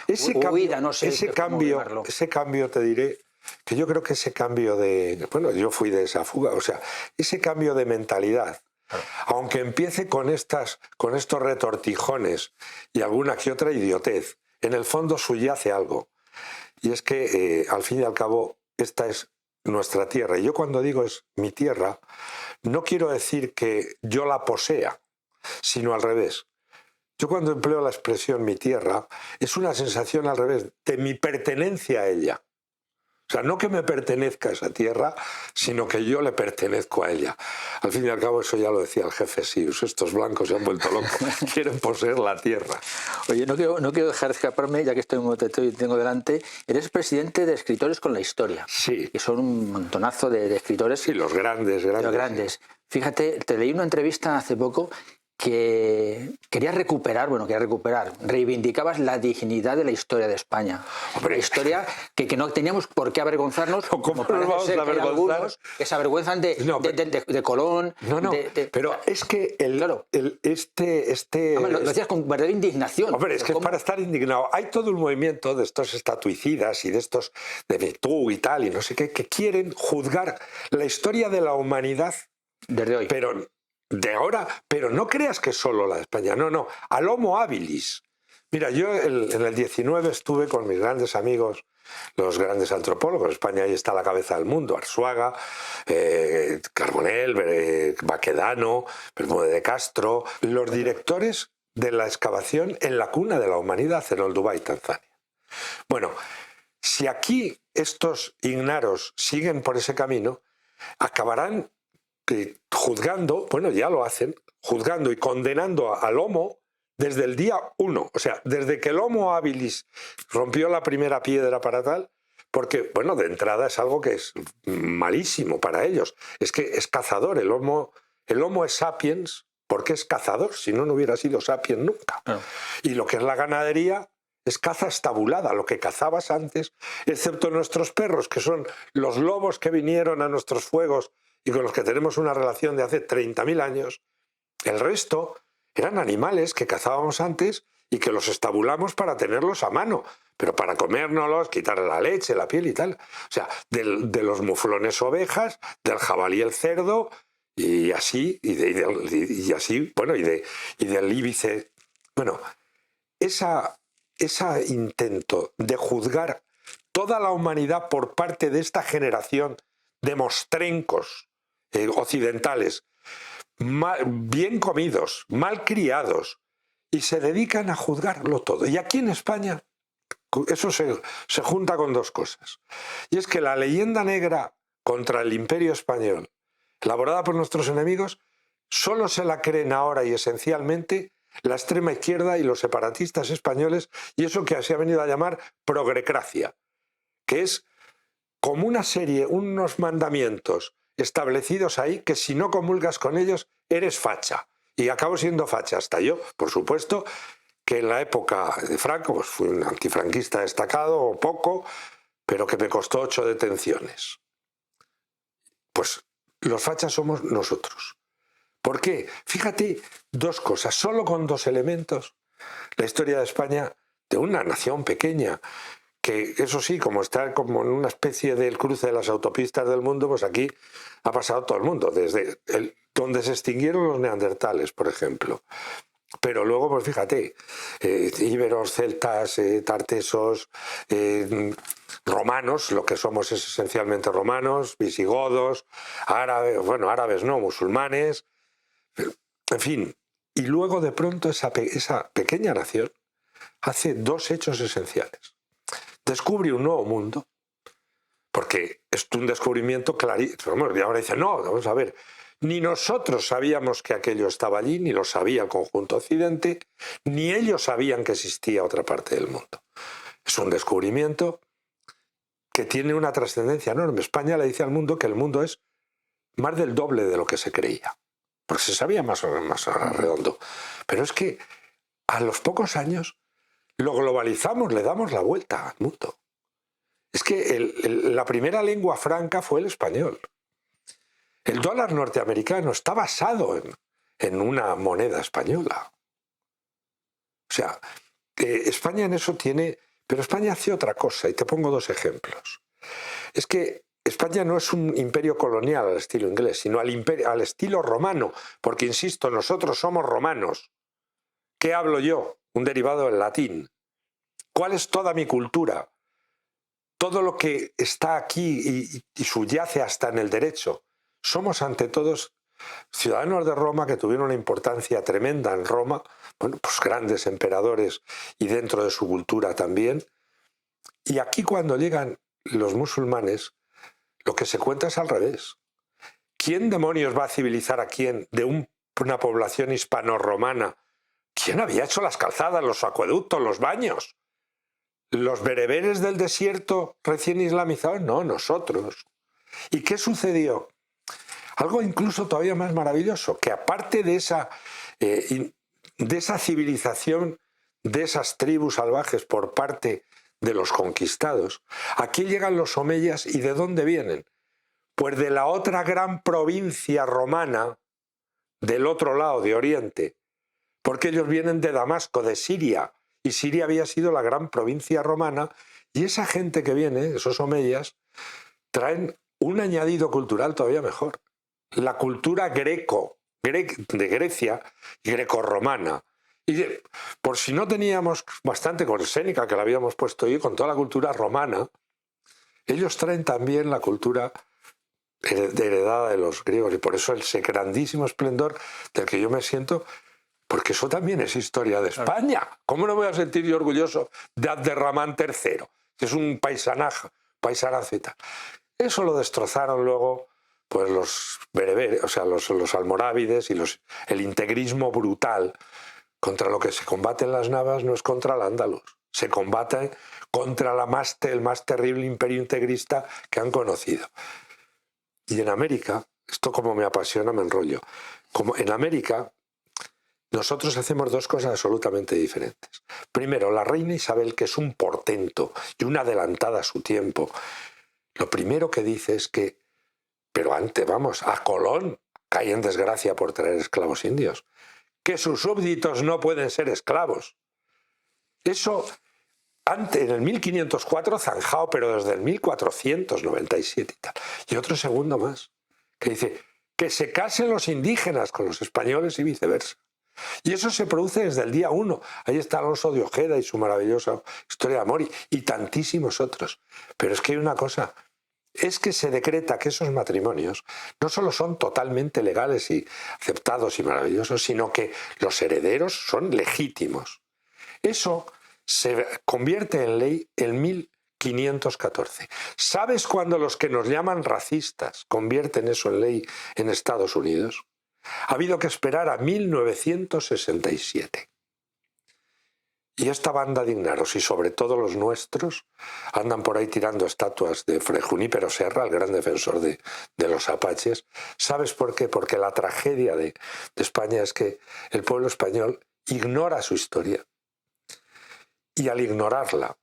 huida, no sé ese cambio, te diré, que yo creo que ese cambio de... Bueno, yo fui de esa fuga, o sea, ese cambio de mentalidad, aunque empiece con estos retortijones y alguna que otra idiotez, en el fondo subyace algo. Y es que, al fin y al cabo, esta es nuestra tierra. Y yo cuando digo es mi tierra, no quiero decir que yo la posea, sino al revés. Yo cuando empleo la expresión mi tierra, es una sensación al revés, de mi pertenencia a ella. O sea, no que me pertenezca a esa tierra, sino que yo le pertenezco a ella. Al fin y al cabo, eso ya lo decía el jefe Sius, estos blancos se han vuelto locos, quieren poseer la tierra. Oye, no quiero dejar de escaparme, ya que tengo delante, eres presidente de Escritores con la Historia. Sí. Que son un montonazo de escritores. Sí, los grandes. Los grandes. Fíjate, te leí una entrevista hace poco que querías recuperar, reivindicabas la dignidad de la historia de España. Hombre. La historia que no teníamos por qué avergonzarnos, como parece ser que hay algunos que se avergüenzan de Colón. Pero es que claro. Además, lo decías con verdadera indignación. Hombre, es que es para estar indignado. Hay todo un movimiento de estos estatuicidas y de estos de MeToo y tal, y no sé qué, que quieren juzgar la historia de la humanidad desde hoy. Pero de ahora, pero no creas que solo la de España, no, al Homo habilis. Mira, yo en el 19 estuve con mis grandes amigos, los grandes antropólogos. En España ahí está la cabeza del mundo: Arzuaga, Carbonell, Baquedano, Bermúdez de Castro, los directores de la excavación en la cuna de la humanidad en Olduvai, Tanzania. Bueno, si aquí estos ignaros siguen por ese camino, acabarán juzgando, bueno, ya lo hacen, juzgando y condenando al Homo desde el día 1, o sea, desde que el Homo habilis rompió la primera piedra para tal, porque, bueno, de entrada es algo que es malísimo para ellos. Es que es cazador, el Homo es sapiens porque es cazador, si no, no hubiera sido sapiens nunca. Claro. Y lo que es la ganadería es caza estabulada, lo que cazabas antes, excepto nuestros perros, que son los lobos que vinieron a nuestros fuegos y con los que tenemos una relación de hace 30.000 años, el resto eran animales que cazábamos antes y que los estabulamos para tenerlos a mano, pero para comérnoslos, quitarle la leche, la piel y tal. O sea, de los muflones ovejas, del jabalí el cerdo, y así, y del íbice. Bueno, ese intento de juzgar toda la humanidad por parte de esta generación de mostrencos occidentales, bien comidos, mal criados, y se dedican a juzgarlo todo. Y aquí en España eso se junta con dos cosas. Y es que la leyenda negra contra el Imperio español, elaborada por nuestros enemigos, solo se la creen ahora y esencialmente la extrema izquierda y los separatistas españoles, y eso que se ha venido a llamar progrecracia, que es como una serie, unos mandamientos establecidos ahí que si no comulgas con ellos eres facha. Y acabo siendo facha hasta yo, por supuesto, que en la época de Franco pues fui un antifranquista destacado o poco, pero que me costó 8 detenciones. Pues los fachas somos nosotros. ¿Por qué? Fíjate, dos cosas, solo con dos elementos. La historia de España, de una nación pequeña, que eso sí, como está como en una especie del cruce de las autopistas del mundo, pues aquí ha pasado todo el mundo, desde donde se extinguieron los neandertales, por ejemplo. Pero luego, pues fíjate, íberos, celtas, tartesos, romanos, lo que somos es esencialmente romanos, visigodos, árabes, bueno, árabes no, musulmanes, en fin. Y luego de pronto esa pequeña nación hace dos hechos esenciales. Descubre un nuevo mundo, porque es un descubrimiento clarísimo. Y ahora dice, no, vamos a ver, ni nosotros sabíamos que aquello estaba allí, ni lo sabía el conjunto occidente, ni ellos sabían que existía otra parte del mundo. Es un descubrimiento que tiene una trascendencia enorme. España le dice al mundo que el mundo es más del doble de lo que se creía, porque se sabía más redondo. Pero es que a los pocos años lo globalizamos, le damos la vuelta al mundo. Es que la primera lengua franca fue el español. El dólar norteamericano está basado en una moneda española. O sea, España en eso tiene... Pero España hace otra cosa, y te pongo dos ejemplos. Es que España no es un imperio colonial al estilo inglés, sino al estilo romano, porque, insisto, nosotros somos romanos. ¿Qué hablo yo? Un derivado del latín. ¿Cuál es toda mi cultura? Todo lo que está aquí y subyace hasta en el derecho. Somos ante todos ciudadanos de Roma que tuvieron una importancia tremenda en Roma, bueno, pues grandes emperadores y dentro de su cultura también. Y aquí cuando llegan los musulmanes, lo que se cuenta es al revés. ¿Quién demonios va a civilizar a quién de una población hispano-romana? ¿Quién había hecho las calzadas, los acueductos, los baños? ¿Los bereberes del desierto recién islamizados? No, nosotros. ¿Y qué sucedió? Algo incluso todavía más maravilloso, que aparte de esa de esa civilización, de esas tribus salvajes por parte de los conquistados. Aquí llegan los omeyas, ¿y de dónde vienen? Pues de la otra gran provincia romana, del otro lado de Oriente, porque ellos vienen de Damasco, de Siria, y Siria había sido la gran provincia romana, y esa gente que viene, esos omeyas, traen un añadido cultural todavía mejor. La cultura de Grecia, grecorromana. Y por si no teníamos bastante con Séneca, que la habíamos puesto hoy, con toda la cultura romana, ellos traen también la cultura heredada de los griegos, y por eso ese grandísimo esplendor del que yo me siento, porque eso también es historia de España. ¿Cómo no voy a sentir yo orgulloso de Abderramán III? Que es un paisanazo y tal. Eso lo destrozaron luego pues los bereberes, o sea, los almorávides y el integrismo brutal. Contra lo que se combate en las Navas no es contra el Andalus, se combate contra el más terrible imperio integrista que han conocido. Y en América, esto como me apasiona, me enrollo, como en América nosotros hacemos dos cosas absolutamente diferentes. Primero, la reina Isabel, que es un portento y una adelantada a su tiempo, lo primero que dice es que, pero antes, vamos, a Colón cae en desgracia por traer esclavos indios, que sus súbditos no pueden ser esclavos. Eso, antes, en el 1504 zanjado, pero desde el 1497 y tal. Y otro segundo más, que dice que se casen los indígenas con los españoles y viceversa. Y eso se produce desde el día 1. Ahí está Alonso de Ojeda y su maravillosa historia de amor y tantísimos otros. Pero es que hay una cosa, es que se decreta que esos matrimonios no solo son totalmente legales y aceptados y maravillosos, sino que los herederos son legítimos. Eso se convierte en ley en 1514. ¿Sabes cuándo los que nos llaman racistas convierten eso en ley en Estados Unidos? Ha habido que esperar a 1967. Y esta banda de ignaros, y sobre todo los nuestros, andan por ahí tirando estatuas de Fray Junípero Serra, el gran defensor de los apaches. ¿Sabes por qué? Porque la tragedia de España es que el pueblo español ignora su historia. Y al ignorarla,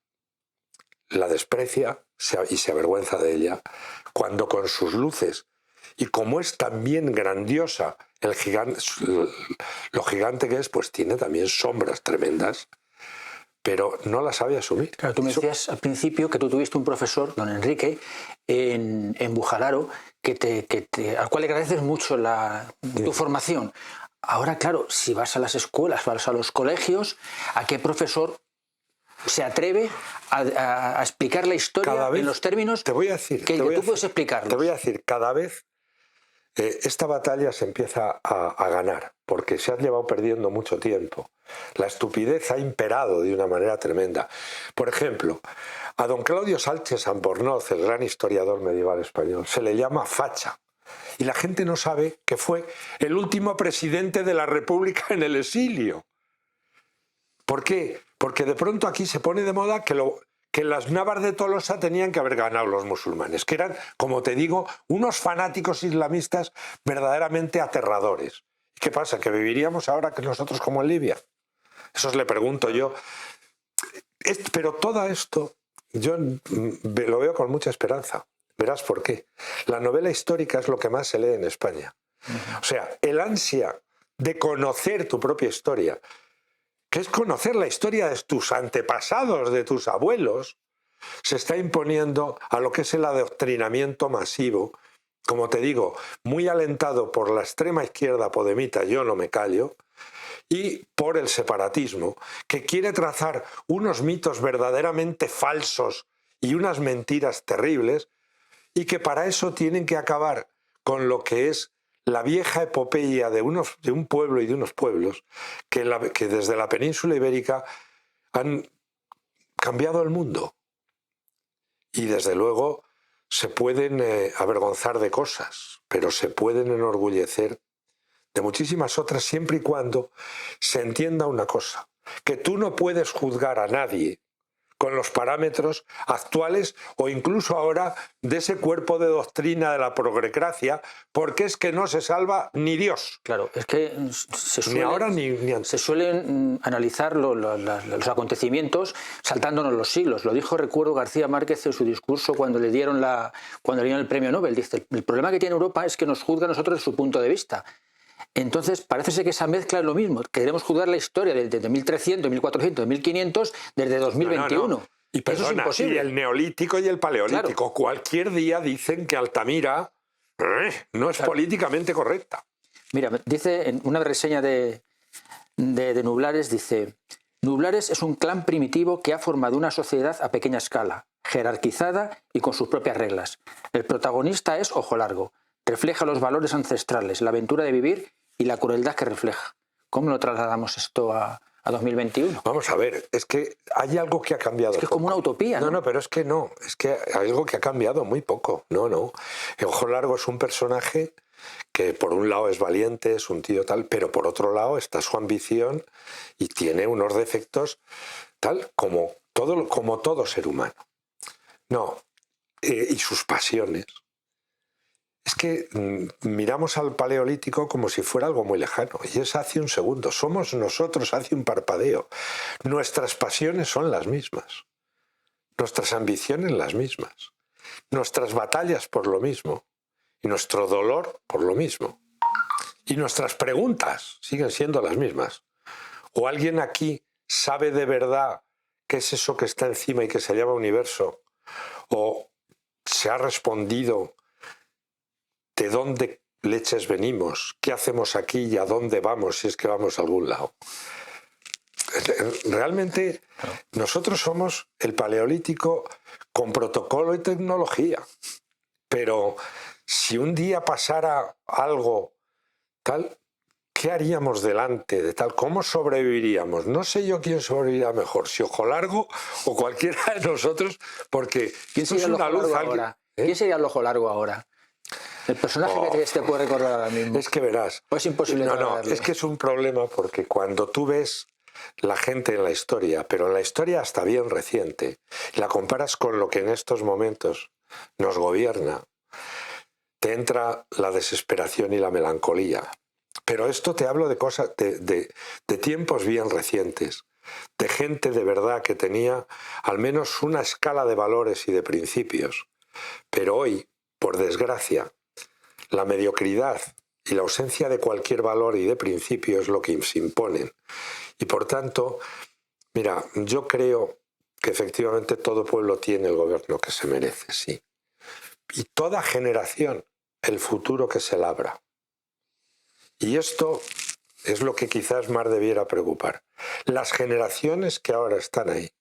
la desprecia y se avergüenza de ella, cuando con sus luces, y como es también grandiosa lo gigante que es, pues tiene también sombras tremendas, pero no la sabe asumir. Claro, tú me decías al principio que tú tuviste un profesor, don Enrique, en Bujararo, al cual le agradeces mucho tu formación. Ahora, claro, si vas a las escuelas, vas a los colegios, ¿a qué profesor se atreve a explicar la historia en los términos que tú puedes explicarlos? Te voy a decir, cada vez esta batalla se empieza a ganar, porque se ha llevado perdiendo mucho tiempo. La estupidez ha imperado de una manera tremenda. Por ejemplo, a don Claudio Sánchez Albornoz, el gran historiador medieval español, se le llama facha. Y la gente no sabe que fue el último presidente de la República en el exilio. ¿Por qué? Porque de pronto aquí se pone de moda que las Navas de Tolosa tenían que haber ganado los musulmanes, que eran, como te digo, unos fanáticos islamistas verdaderamente aterradores. ¿Qué pasa? ¿Que viviríamos ahora que nosotros como en Libia? Eso le pregunto yo. Pero todo esto yo lo veo con mucha esperanza. Verás por qué. La novela histórica es lo que más se lee en España. O sea, el ansia de conocer tu propia historia, que es conocer la historia de tus antepasados, de tus abuelos, se está imponiendo a lo que es el adoctrinamiento masivo, como te digo, muy alentado por la extrema izquierda podemita, yo no me callo, y por el separatismo, que quiere trazar unos mitos verdaderamente falsos y unas mentiras terribles, y que para eso tienen que acabar con lo que es la vieja epopeya de un pueblo y de unos pueblos que desde la península ibérica han cambiado el mundo. Y desde luego se pueden avergonzar de cosas, pero se pueden enorgullecer de muchísimas otras, siempre y cuando se entienda una cosa, que tú no puedes juzgar a nadie con los parámetros actuales o incluso ahora de ese cuerpo de doctrina de la progrecracia, porque es que no se salva ni Dios. Claro, es que ni ahora ni antes. Se suelen analizar los acontecimientos saltándonos los siglos. Lo dijo, recuerdo, García Márquez en su discurso cuando le dieron el premio Nobel. Dice, el problema que tiene Europa es que nos juzga a nosotros desde su punto de vista. Entonces, parece ser que esa mezcla es lo mismo. Queremos juzgar la historia desde 1300, 1400, 1500, desde 2021. No. Y perdona, eso es imposible. Y el neolítico y el paleolítico. Claro. Cualquier día dicen que Altamira no es políticamente correcta. Mira, dice en una reseña de Nublares, dice: Nublares es un clan primitivo que ha formado una sociedad a pequeña escala, jerarquizada y con sus propias reglas. El protagonista es Ojo Largo. Refleja los valores ancestrales, la aventura de vivir y la crueldad que refleja. ¿Cómo lo trasladamos esto a 2021? Vamos a ver, es que hay algo que ha cambiado. Es que es como una utopía, ¿no? No, pero es que no, es que hay algo que ha cambiado muy poco. No. Ojo Largo es un personaje que por un lado es valiente, es un tío tal, pero por otro lado está su ambición y tiene unos defectos tal como todo ser humano. Y sus pasiones. Es que miramos al paleolítico como si fuera algo muy lejano, y es hace un segundo. Somos nosotros hace un parpadeo. Nuestras pasiones son las mismas, nuestras ambiciones las mismas, nuestras batallas por lo mismo, y nuestro dolor por lo mismo. Y nuestras preguntas siguen siendo las mismas. ¿O alguien aquí sabe de verdad qué es eso que está encima y que se llama universo? ¿O se ha respondido de dónde leches venimos, qué hacemos aquí y a dónde vamos si es que vamos a algún lado? Realmente nosotros somos el paleolítico con protocolo y tecnología, pero si un día pasara algo tal, ¿qué haríamos delante de tal? ¿Cómo sobreviviríamos? No sé yo quién sobrevivirá mejor, si Ojo Largo o cualquiera de nosotros, porque ¿quién sería el Ojo Largo ahora? ¿Quién sería el Ojo Largo ahora? El personaje que te puede recordar ahora mismo. Es que verás. ¿O es imposible? No, es que es un problema porque cuando tú ves la gente en la historia, pero en la historia hasta bien reciente, y la comparas con lo que en estos momentos nos gobierna, te entra la desesperación y la melancolía. Pero esto te hablo de cosas, de tiempos bien recientes, de gente de verdad que tenía al menos una escala de valores y de principios. Pero hoy, por desgracia, la mediocridad y la ausencia de cualquier valor y de principio es lo que se imponen. Y por tanto, mira, yo creo que efectivamente todo pueblo tiene el gobierno que se merece, sí. Y toda generación el futuro que se labra. Y esto es lo que quizás más debiera preocupar. Las generaciones que ahora están ahí,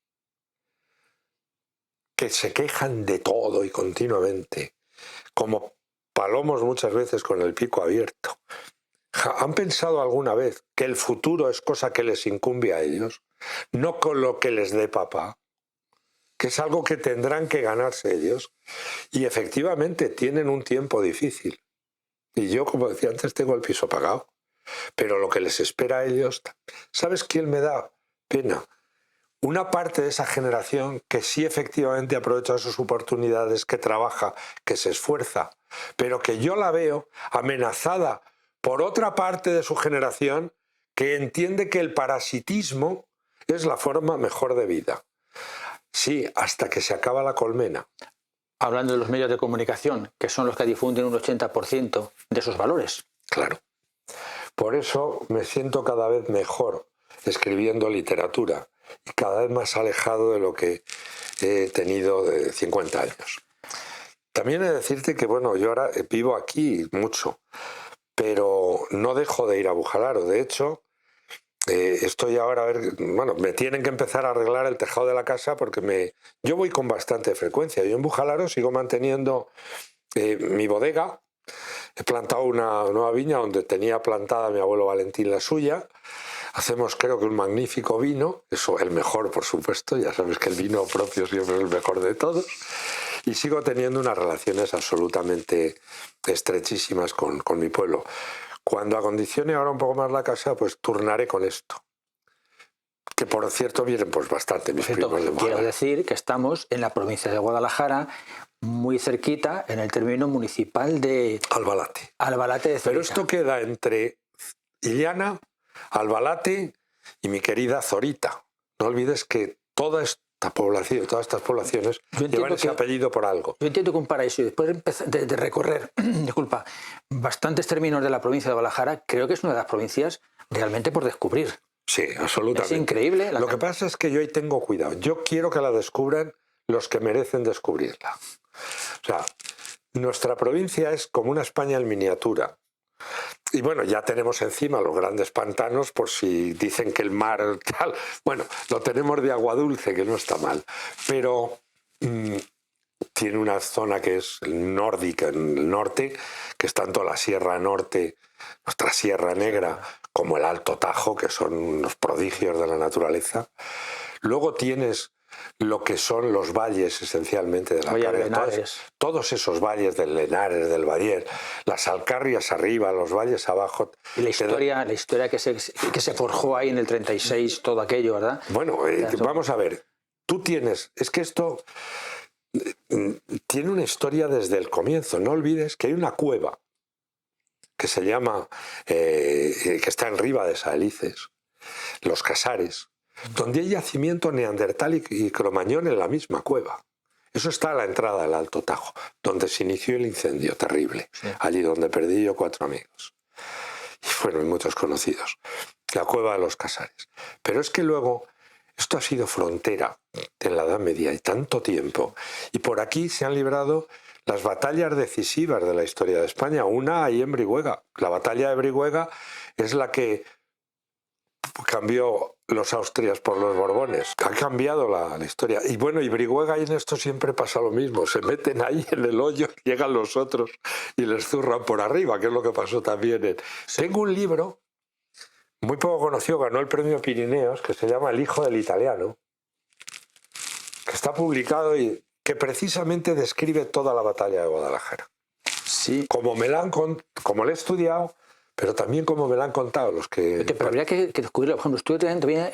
que se quejan de todo y continuamente, como palomos muchas veces con el pico abierto. ¿Han pensado alguna vez que el futuro es cosa que les incumbe a ellos? No con lo que les dé papá, que es algo que tendrán que ganarse ellos. Y efectivamente tienen un tiempo difícil. Y yo, como decía antes, tengo el piso pagado. Pero lo que les espera a ellos... ¿Sabes quién me da pena? Una parte de esa generación que sí efectivamente aprovecha sus oportunidades, que trabaja, que se esfuerza, pero que yo la veo amenazada por otra parte de su generación que entiende que el parasitismo es la forma mejor de vida. Sí, hasta que se acaba la colmena. Hablando de los medios de comunicación, que son los que difunden un 80% de esos valores. Claro. Por eso me siento cada vez mejor escribiendo literatura y cada vez más alejado de lo que he tenido de 50 años. También he de decirte que, bueno, yo ahora vivo aquí mucho, pero no dejo de ir a Bujalaro. De hecho, estoy ahora a ver, bueno, me tienen que empezar a arreglar el tejado de la casa porque yo voy con bastante frecuencia. Yo en Bujalaro sigo manteniendo mi bodega. He plantado una nueva viña donde tenía plantada mi abuelo Valentín la suya. Hacemos, creo que, un magnífico vino, eso el mejor, por supuesto, ya sabes que el vino propio siempre es el mejor de todos. Y sigo teniendo unas relaciones absolutamente estrechísimas con mi pueblo. Cuando acondicione ahora un poco más la casa, pues turnaré con esto. que por cierto vienen pues bastante mis primos de Málaga. Quiero decir que estamos en la provincia de Guadalajara, muy cerquita, en el término municipal de Albalate. Albalate de Zorita. Pero esto queda entre Illana, Albalate y mi querida Zorita. No olvides que toda esta población, todas estas poblaciones llevan ese apellido por algo. Yo entiendo que un paraíso, y después de recorrer disculpa, bastantes términos de la provincia de Guadalajara, creo que es una de las provincias realmente por descubrir. Sí, absolutamente. Es increíble. Lo que pasa es que yo ahí tengo cuidado. Yo quiero que la descubran los que merecen descubrirla. O sea, nuestra provincia es como una España en miniatura. Y bueno, ya tenemos encima los grandes pantanos, por si dicen que el mar tal. Bueno, lo tenemos de agua dulce, que no está mal. Pero tiene una zona que es nórdica, en el norte, que es tanto la Sierra Norte, nuestra Sierra Negra, como el Alto Tajo, que son unos prodigios de la naturaleza. Luego tienes lo que son los valles esencialmente de la carretera. Todos esos valles del Lenares, del Badier, las Alcarrias arriba, los valles abajo. Y la historia que se forjó ahí en el 36, todo aquello, ¿verdad? Bueno, vamos a ver. Tú tienes... Es que esto tiene una historia desde el comienzo. No olvides que hay una cueva que se llama... que está en Riba de Salices, Los Casares, donde hay yacimiento neandertal y cromañón en la misma cueva. Eso está a la entrada del Alto Tajo, donde se inició el incendio terrible, sí. Allí donde perdí yo 4 amigos. Y bueno, y muchos conocidos. La cueva de los Casares. Pero es que luego, esto ha sido frontera en la Edad Media y tanto tiempo. Y por aquí se han librado las batallas decisivas de la historia de España. Una ahí en Brihuega. La batalla de Brihuega es la que cambió los Austrias por los Borbones. Ha cambiado la historia. Y bueno, y Brihuega y en esto siempre pasa lo mismo. Se meten ahí en el hoyo, llegan los otros y les zurran por arriba, que es lo que pasó también en... Sí. Tengo un libro muy poco conocido, ganó el premio Pirineos, que se llama El hijo del italiano, que está publicado y que precisamente describe toda la batalla de Guadalajara. Sí. Como lo he estudiado, pero también como me lo han contado los que... Pero habría que descubrirlo. Por ejemplo,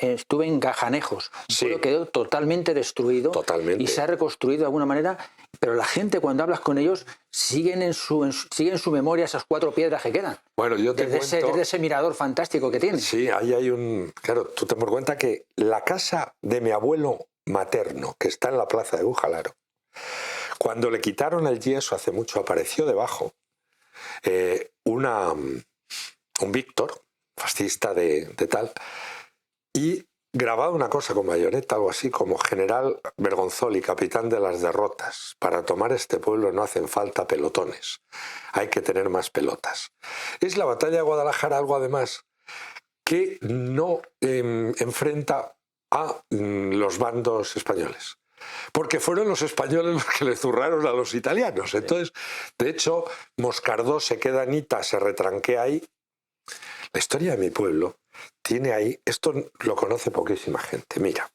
estuve en Gajanejos. Sí. Pueblo quedó totalmente destruido. Totalmente. Y se ha reconstruido de alguna manera. Pero la gente, cuando hablas con ellos, siguen en su memoria esas 4 piedras que quedan. Bueno, yo te cuento... Desde ese mirador fantástico que tiene. Sí, ahí hay un... Claro, tú te das cuenta que la casa de mi abuelo materno, que está en la plaza de Bujalaro, cuando le quitaron el yeso hace mucho, apareció debajo un Víctor, fascista de tal, y grabado una cosa con bayoneta, algo así como general Bergonzoli, capitán de las derrotas. Para tomar este pueblo no hacen falta pelotones, hay que tener más pelotas. Es la batalla de Guadalajara algo además que no enfrenta a los bandos españoles. Porque fueron los españoles los que le zurraron a los italianos. Entonces, de hecho, Moscardó se queda en Ita, se retranquea ahí. La historia de mi pueblo tiene ahí, esto lo conoce poquísima gente. Mira,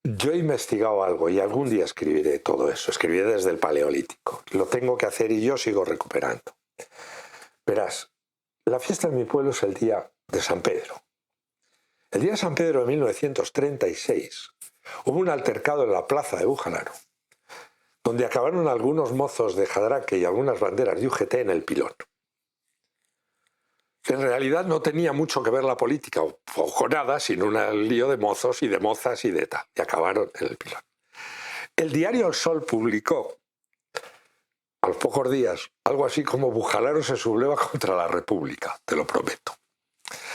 yo he investigado algo y algún día escribiré todo eso. Escribiré desde el Paleolítico. Lo tengo que hacer y yo sigo recuperando. Verás, la fiesta de mi pueblo es el día de San Pedro. El día de San Pedro de 1936 hubo un altercado en la plaza de Bujalaro, donde acabaron algunos mozos de Jadraque y algunas banderas de UGT en el pilón. En realidad no tenía mucho que ver la política, o nada, sino un lío de mozos y de mozas y de tal, y acabaron en el pilón. El diario El Sol publicó, a los pocos días, algo así como Bujalaro se subleva contra la República, te lo prometo.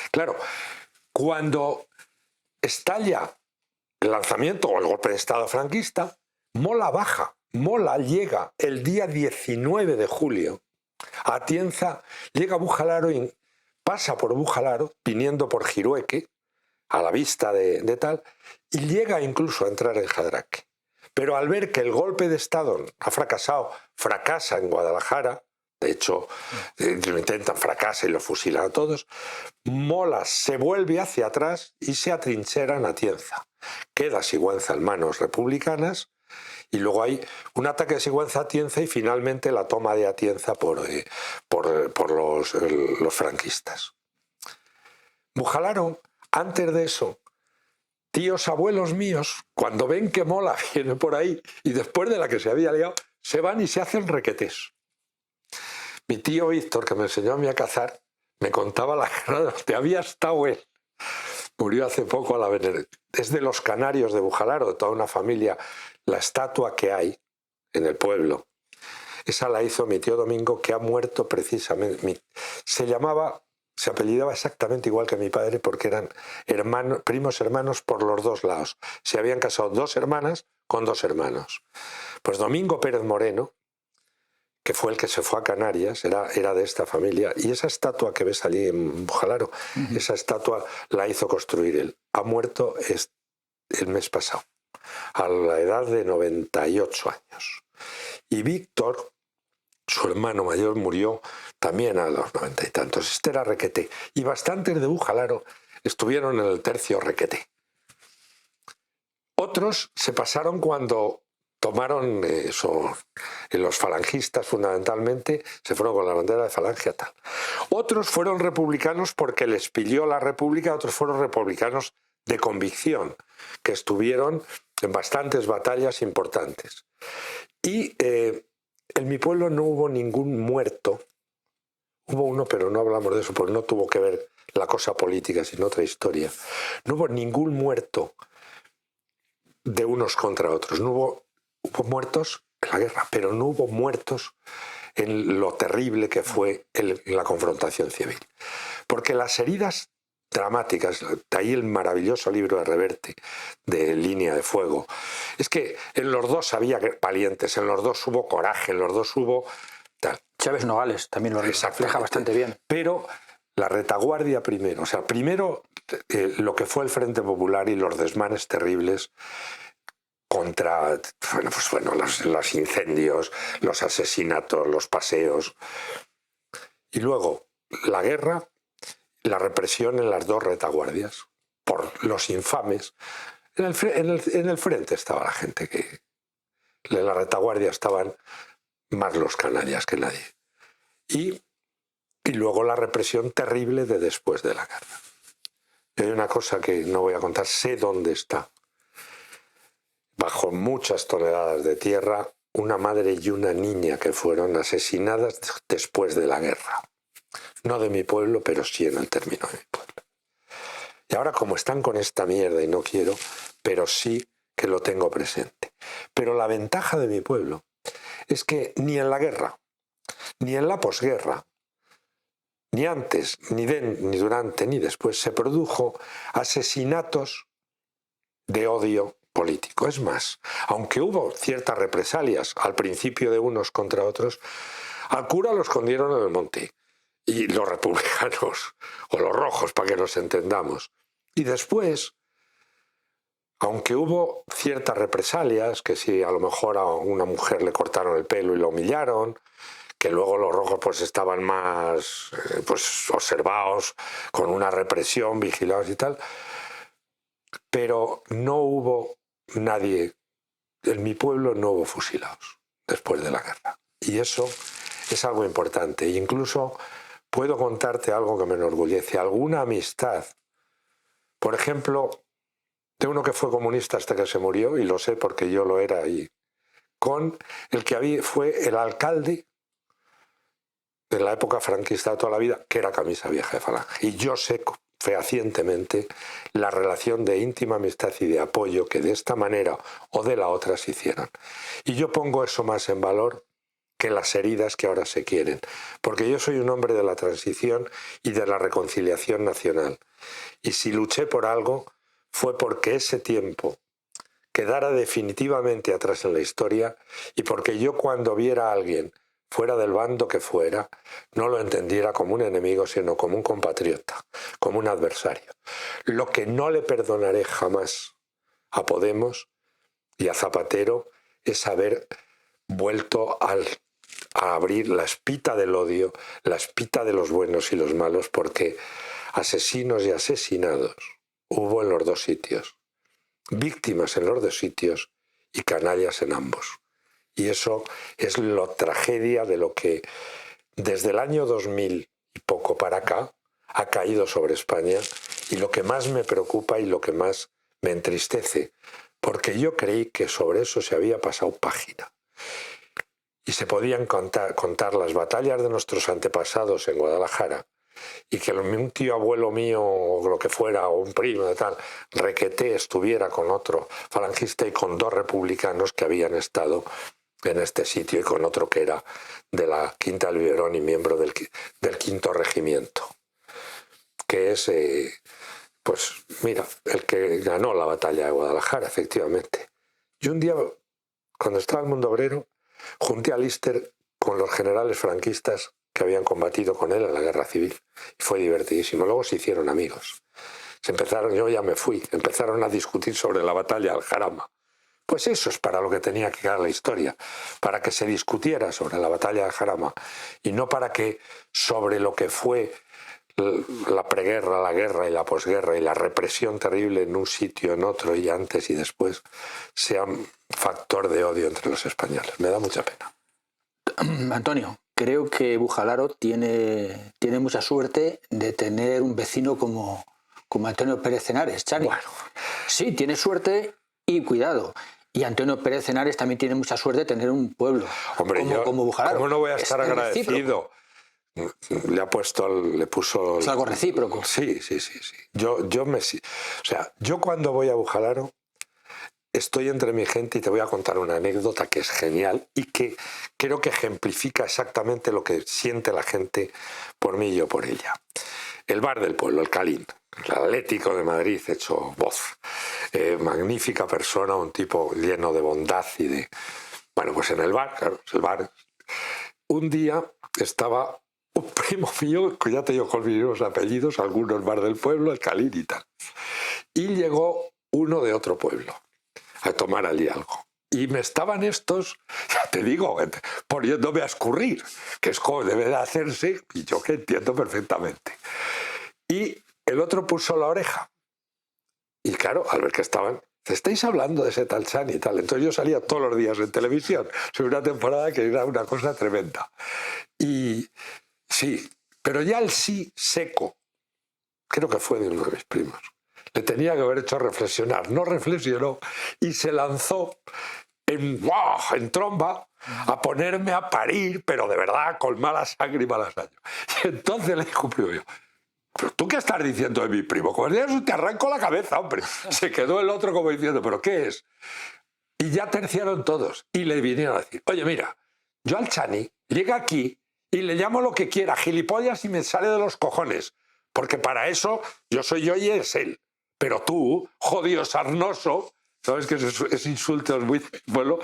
Claro, cuando estalla el lanzamiento o el golpe de Estado franquista, Mola baja. Mola llega el día 19 de julio a Atienza, llega a Bujalaro y pasa por Bujalaro, viniendo por Jirueque, a la vista de tal, y llega incluso a entrar en Jadraque. Pero al ver que el golpe de Estado ha fracasado, fracasa en Guadalajara, de hecho, lo intentan, fracasa y lo fusilan a todos, Mola se vuelve hacia atrás y se atrinchera en Atienza. Queda Sigüenza en manos republicanas y luego hay un ataque de Sigüenza a Atienza y finalmente la toma de Atienza por los franquistas. Bujalaro Antes de eso, tíos abuelos míos, cuando ven que mola, viene por ahí, y después de la que se había liado, se van y se hacen requetés. Mi tío Víctor, que me enseñó a mí a cazar, me contaba la guerra de los que había estado él. Murió hace poco a la venera. Es de los Canarios de Bujalaro, de toda una familia. La estatua que hay en el pueblo, esa la hizo mi tío Domingo, que ha muerto precisamente. Se apellidaba exactamente igual que mi padre, porque eran primos hermanos por los dos lados. Se habían casado 2 hermanas con 2 hermanos. Pues Domingo Pérez Moreno, que fue el que se fue a Canarias, era de esta familia, y esa estatua que ves allí en Bujalaro, esa estatua la hizo construir él. Ha muerto el mes pasado, a la edad de 98 años. Y Víctor, su hermano mayor, murió también a los 90 y tantos. Este era requeté. Y bastantes de Bujalaro estuvieron en el tercio requeté. Otros se pasaron cuando tomaron eso, los falangistas fundamentalmente, se fueron con la bandera de Falange a tal. Otros fueron republicanos porque les pilló la república, otros fueron republicanos de convicción, que estuvieron en bastantes batallas importantes. Y en mi pueblo no hubo ningún muerto. Hubo uno, pero no hablamos de eso, porque no tuvo que ver la cosa política, sino otra historia. No hubo ningún muerto de unos contra otros. No hubo muertos en la guerra, pero no hubo muertos en lo terrible que fue la confrontación civil. Porque las heridas dramáticas, de ahí el maravilloso libro de Reverte, de Línea de Fuego, es que en los dos había valientes, en los dos hubo coraje, en los dos hubo tal. Chávez Nogales también lo refleja bastante bien. Pero la retaguardia primero, o sea, primero lo que fue el Frente Popular y los desmanes terribles contra, los incendios, los asesinatos, los paseos. Y luego la guerra, la represión en las 2 retaguardias, por los infames. En el frente estaba la gente que... En la retaguardia estaban más los canallas que nadie. Y luego la represión terrible de después de la guerra. Y hay una cosa que no voy a contar, sé dónde está. Bajo muchas toneladas de tierra, una madre y una niña que fueron asesinadas después de la guerra. No de mi pueblo, pero sí en el término de mi pueblo. Y ahora, como están con esta mierda y no quiero, pero sí que lo tengo presente. Pero la ventaja de mi pueblo es que ni en la guerra, ni en la posguerra, ni antes, ni durante, ni después, se produjo asesinatos de odio político. Es más, aunque hubo ciertas represalias al principio de unos contra otros, al cura lo escondieron en el monte, y los republicanos, o los rojos, para que nos entendamos. Y después, aunque hubo ciertas represalias, que si a lo mejor a una mujer le cortaron el pelo y lo humillaron, que luego los rojos pues estaban más observados, con una represión, vigilados y tal, pero no hubo nadie, en mi pueblo no hubo fusilados después de la guerra. Y eso es algo importante. E incluso puedo contarte algo que me enorgullece, alguna amistad. Por ejemplo, de uno que fue comunista hasta que se murió, y lo sé porque yo lo era, y con el que fue el alcalde en la época franquista de toda la vida, que era camisa vieja de Falange. Y yo sé fehacientemente la relación de íntima amistad y de apoyo que de esta manera o de la otra se hicieron. Y yo pongo eso más en valor que las heridas que ahora se quieren, porque yo soy un hombre de la transición y de la reconciliación nacional. Y si luché por algo, fue porque ese tiempo quedara definitivamente atrás en la historia, y porque yo, cuando viera a alguien fuera del bando que fuera, no lo entendiera como un enemigo, sino como un compatriota, como un adversario. Lo que no le perdonaré jamás a Podemos y a Zapatero es haber vuelto a abrir la espita del odio, la espita de los buenos y los malos, porque asesinos y asesinados hubo en los 2 sitios, víctimas en los 2 sitios y canallas en ambos. Y eso es la tragedia de lo que desde el año 2000 y poco para acá ha caído sobre España, y lo que más me preocupa y lo que más me entristece, porque yo creí que sobre eso se había pasado página y se podían contar las batallas de nuestros antepasados en Guadalajara, y que un tío abuelo mío o lo que fuera, o un primo de tal, Requeté, estuviera con otro falangista y con 2 republicanos que habían estado en este sitio y con otro que era de la Quinta del Biberón y miembro del 5º Regimiento, que es, pues mira, el que ganó la batalla de Guadalajara, efectivamente. Y un día, cuando estaba en el Mundo Obrero, junté a Lister con los generales franquistas que habían combatido con él en la Guerra Civil. Y fue divertidísimo. Luego se hicieron amigos. Yo ya me fui, empezaron a discutir sobre la batalla del Jarama. Pues eso es para lo que tenía que quedar la historia, para que se discutiera sobre la batalla del Jarama y no para que sobre lo que fue la preguerra, la guerra y la posguerra y la represión terrible en un sitio, en otro y antes y después sea un factor de odio entre los españoles. Me da mucha pena. Antonio, creo que Bujalaro tiene mucha suerte de tener un vecino como Antonio Pérez Henares, Chani. Bueno. Sí, tiene suerte y cuidado. Y Antonio Pérez Henares también tiene mucha suerte de tener un pueblo. Hombre, como Bujalaro. ¿Cómo no voy a estar agradecido? Le puso... Es algo recíproco. Sí. Yo cuando voy a Bujalaro estoy entre mi gente y te voy a contar una anécdota que es genial y que creo que ejemplifica exactamente lo que siente la gente por mí y yo por ella. El bar del pueblo, el Calín, el Atlético de Madrid hecho voz. Magnífica persona, un tipo lleno de bondad y de... Bueno, pues en el bar, claro, el bar. Un día estaba un primo mío, que ya te digo con mis apellidos, algunos bar del pueblo, el Calín y tal. Y llegó uno de otro pueblo a tomar allí algo. Y me estaban estos, ya te digo, poniéndome a escurrir, que es como debe de hacerse, y yo que entiendo perfectamente. Y el otro puso la oreja. Y claro, al ver que estaban, ¿te estáis hablando de ese tal Chani y tal? Entonces yo salía todos los días en televisión, sobre una temporada que era una cosa tremenda. Y sí, pero ya el sí seco, creo que fue de uno de mis primos. Le tenía que haber hecho reflexionar, no reflexionó y se lanzó en tromba a ponerme a parir, pero de verdad con mala sangre y malas años. Y entonces le dijo primo yo, ¿pero tú qué estás diciendo de mi primo? Como eso te arranco la cabeza, hombre. Se quedó el otro como diciendo, ¿pero qué es? Y ya terciaron todos y le vinieron a decir, oye, mira, yo al Chani llega aquí y le llamo lo que quiera, gilipollas, y me sale de los cojones, porque para eso yo soy yo y es él. Pero tú, jodido sarnoso, ¿sabes que ese insulto es muy bueno?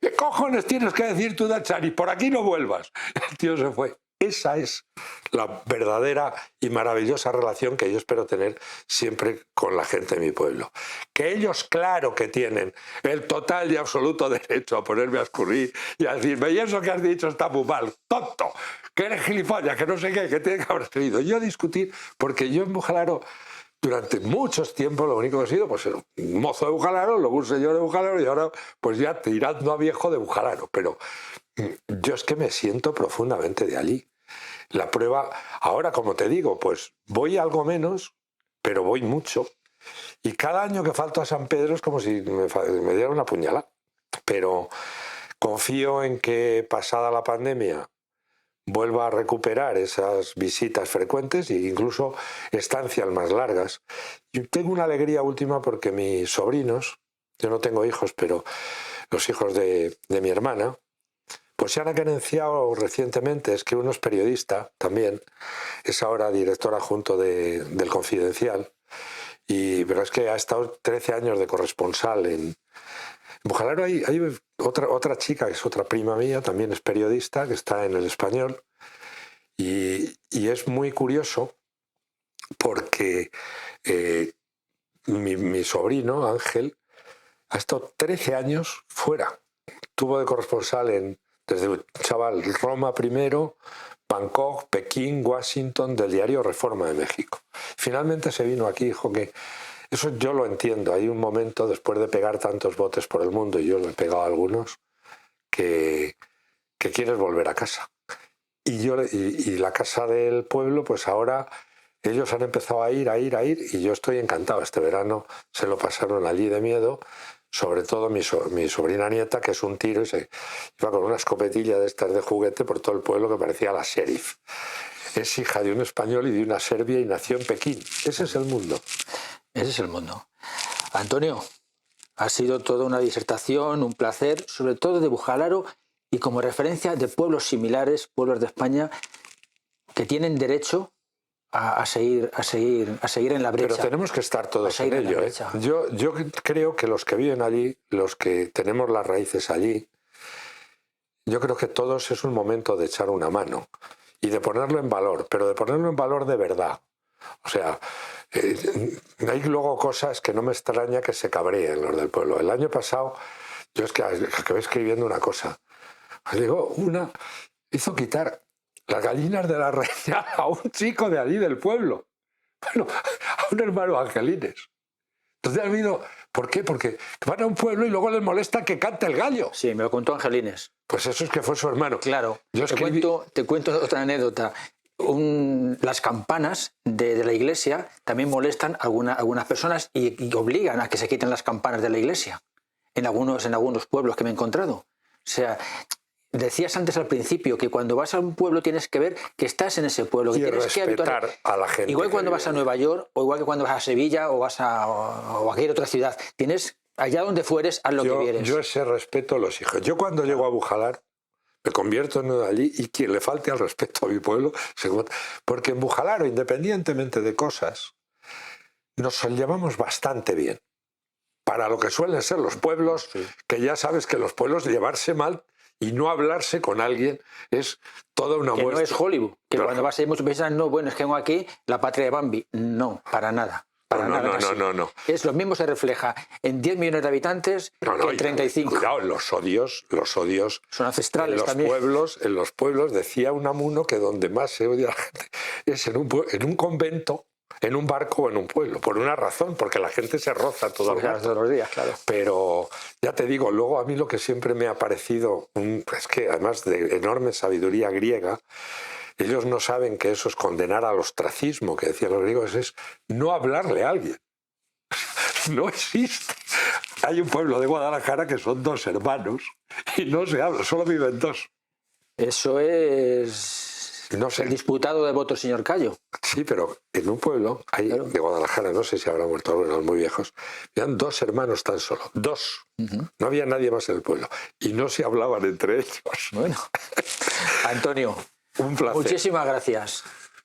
¿Qué cojones tienes que decir tú de Chani? Por aquí no vuelvas. El tío se fue. Esa es la verdadera y maravillosa relación que yo espero tener siempre con la gente de mi pueblo. Que ellos, claro que tienen el total y absoluto derecho a ponerme a escurrir y a decirme, y eso que has dicho está muy mal, tonto, que eres gilipollas, que no sé qué, que tiene que haber tenido. Yo a discutir, porque yo en Bujalaro, durante muchos tiempos, lo único que he sido, pues un mozo de Bujalaro, luego un señor de Bujalaro y ahora pues ya tirando a viejo de Bujalaro. Pero yo es que me siento profundamente de allí. La prueba, ahora como te digo, pues voy algo menos, pero voy mucho. Y cada año que falto a San Pedro es como si me diera una puñalada. Pero confío en que pasada la pandemia vuelva a recuperar esas visitas frecuentes e incluso estancias más largas. Y tengo una alegría última porque mis sobrinos, yo no tengo hijos, pero los hijos de mi hermana, pues se han agenciado recientemente. Es que uno es periodista también, es ahora director adjunto del Confidencial, pero es que ha estado 13 años de corresponsal en Bujalaro. Hay otra chica, que es otra prima mía, también es periodista, que está en El Español, y es muy curioso porque mi sobrino, Ángel, ha estado 13 años fuera. Tuvo de corresponsal desde un chaval, Roma primero, Bangkok, Pekín, Washington, del diario Reforma de México. Finalmente se vino aquí, dijo que eso yo lo entiendo. Hay un momento, después de pegar tantos botes por el mundo, y yo lo he pegado a algunos, que quieres volver a casa. Y la casa del pueblo, pues ahora ellos han empezado a ir, y yo estoy encantado. Este verano se lo pasaron allí de miedo, sobre todo mi sobrina nieta, que es un tiro, y se iba con una escopetilla de estas de juguete por todo el pueblo que parecía la sheriff. Es hija de un español y de una serbia y nació en Pekín. Ese es el mundo. Ese es el mundo. Antonio, ha sido toda una disertación, un placer, sobre todo de Bujalaro y como referencia de pueblos similares, pueblos de España, que tienen derecho a seguir en la brecha. Pero tenemos que estar todos en ello. Yo creo que los que viven allí, los que tenemos las raíces allí, yo creo que todos es un momento de echar una mano y de ponerlo en valor, pero de ponerlo en valor de verdad. O sea, hay luego cosas que no me extraña que se cabreen los del pueblo. El año pasado, yo es que acabé escribiendo una cosa. Os digo, una hizo quitar las gallinas de la reina a un chico de allí del pueblo. Bueno, a un hermano Angelines. Entonces ha habido... ¿Por qué? Porque van a un pueblo y luego les molesta que cante el gallo. Sí, me lo contó Angelines. Pues eso es que fue su hermano. Claro. Te cuento otra anécdota. Las campanas de la iglesia también molestan a algunas personas y obligan a que se quiten las campanas de la iglesia en algunos pueblos que me he encontrado. O sea, decías antes al principio que cuando vas a un pueblo tienes que ver que estás en ese pueblo, que y tienes que respetar a la gente. Igual cuando vas a Nueva York o igual que cuando vas a Sevilla o vas a cualquier otra ciudad, tienes allá donde fueres, haz lo que vieres. Yo ese respeto los hijos. Yo cuando llego a Bujalar me convierto en uno de allí y quien le falte al respeto a mi pueblo, porque en Bujalaro, independientemente de cosas, nos llevamos bastante bien. Para lo que suelen ser los pueblos, sí. Que ya sabes que los pueblos llevarse mal y no hablarse con alguien es toda una muestra. No es Hollywood, que claro. Cuando vas a ir muchos piensan, no, bueno, es que vengo aquí, la patria de Bambi. No, para nada. No. Es lo mismo se refleja en 10 millones de habitantes que en 35. Cuidado, los odios son ancestrales también. En los pueblos decía Unamuno que donde más se odia a la gente es en un convento, en un barco o en un pueblo, por una razón, porque la gente se roza todos los días, claro. Pero ya te digo, luego a mí lo que siempre me ha parecido, es que además de enorme sabiduría griega, ellos no saben que eso es condenar al ostracismo, que decían los griegos, es no hablarle a alguien. No existe. Hay un pueblo de Guadalajara que son 2 hermanos y no se habla, solo viven 2. Eso es no sé. El disputado de votos, señor Cayo. Sí, pero en un pueblo claro. De Guadalajara, no sé si habrá muerto algunos muy viejos, eran 2 hermanos tan solo, 2. No había nadie más en el pueblo y no se hablaban entre ellos. Bueno, Antonio, un placer. Muchísimas gracias.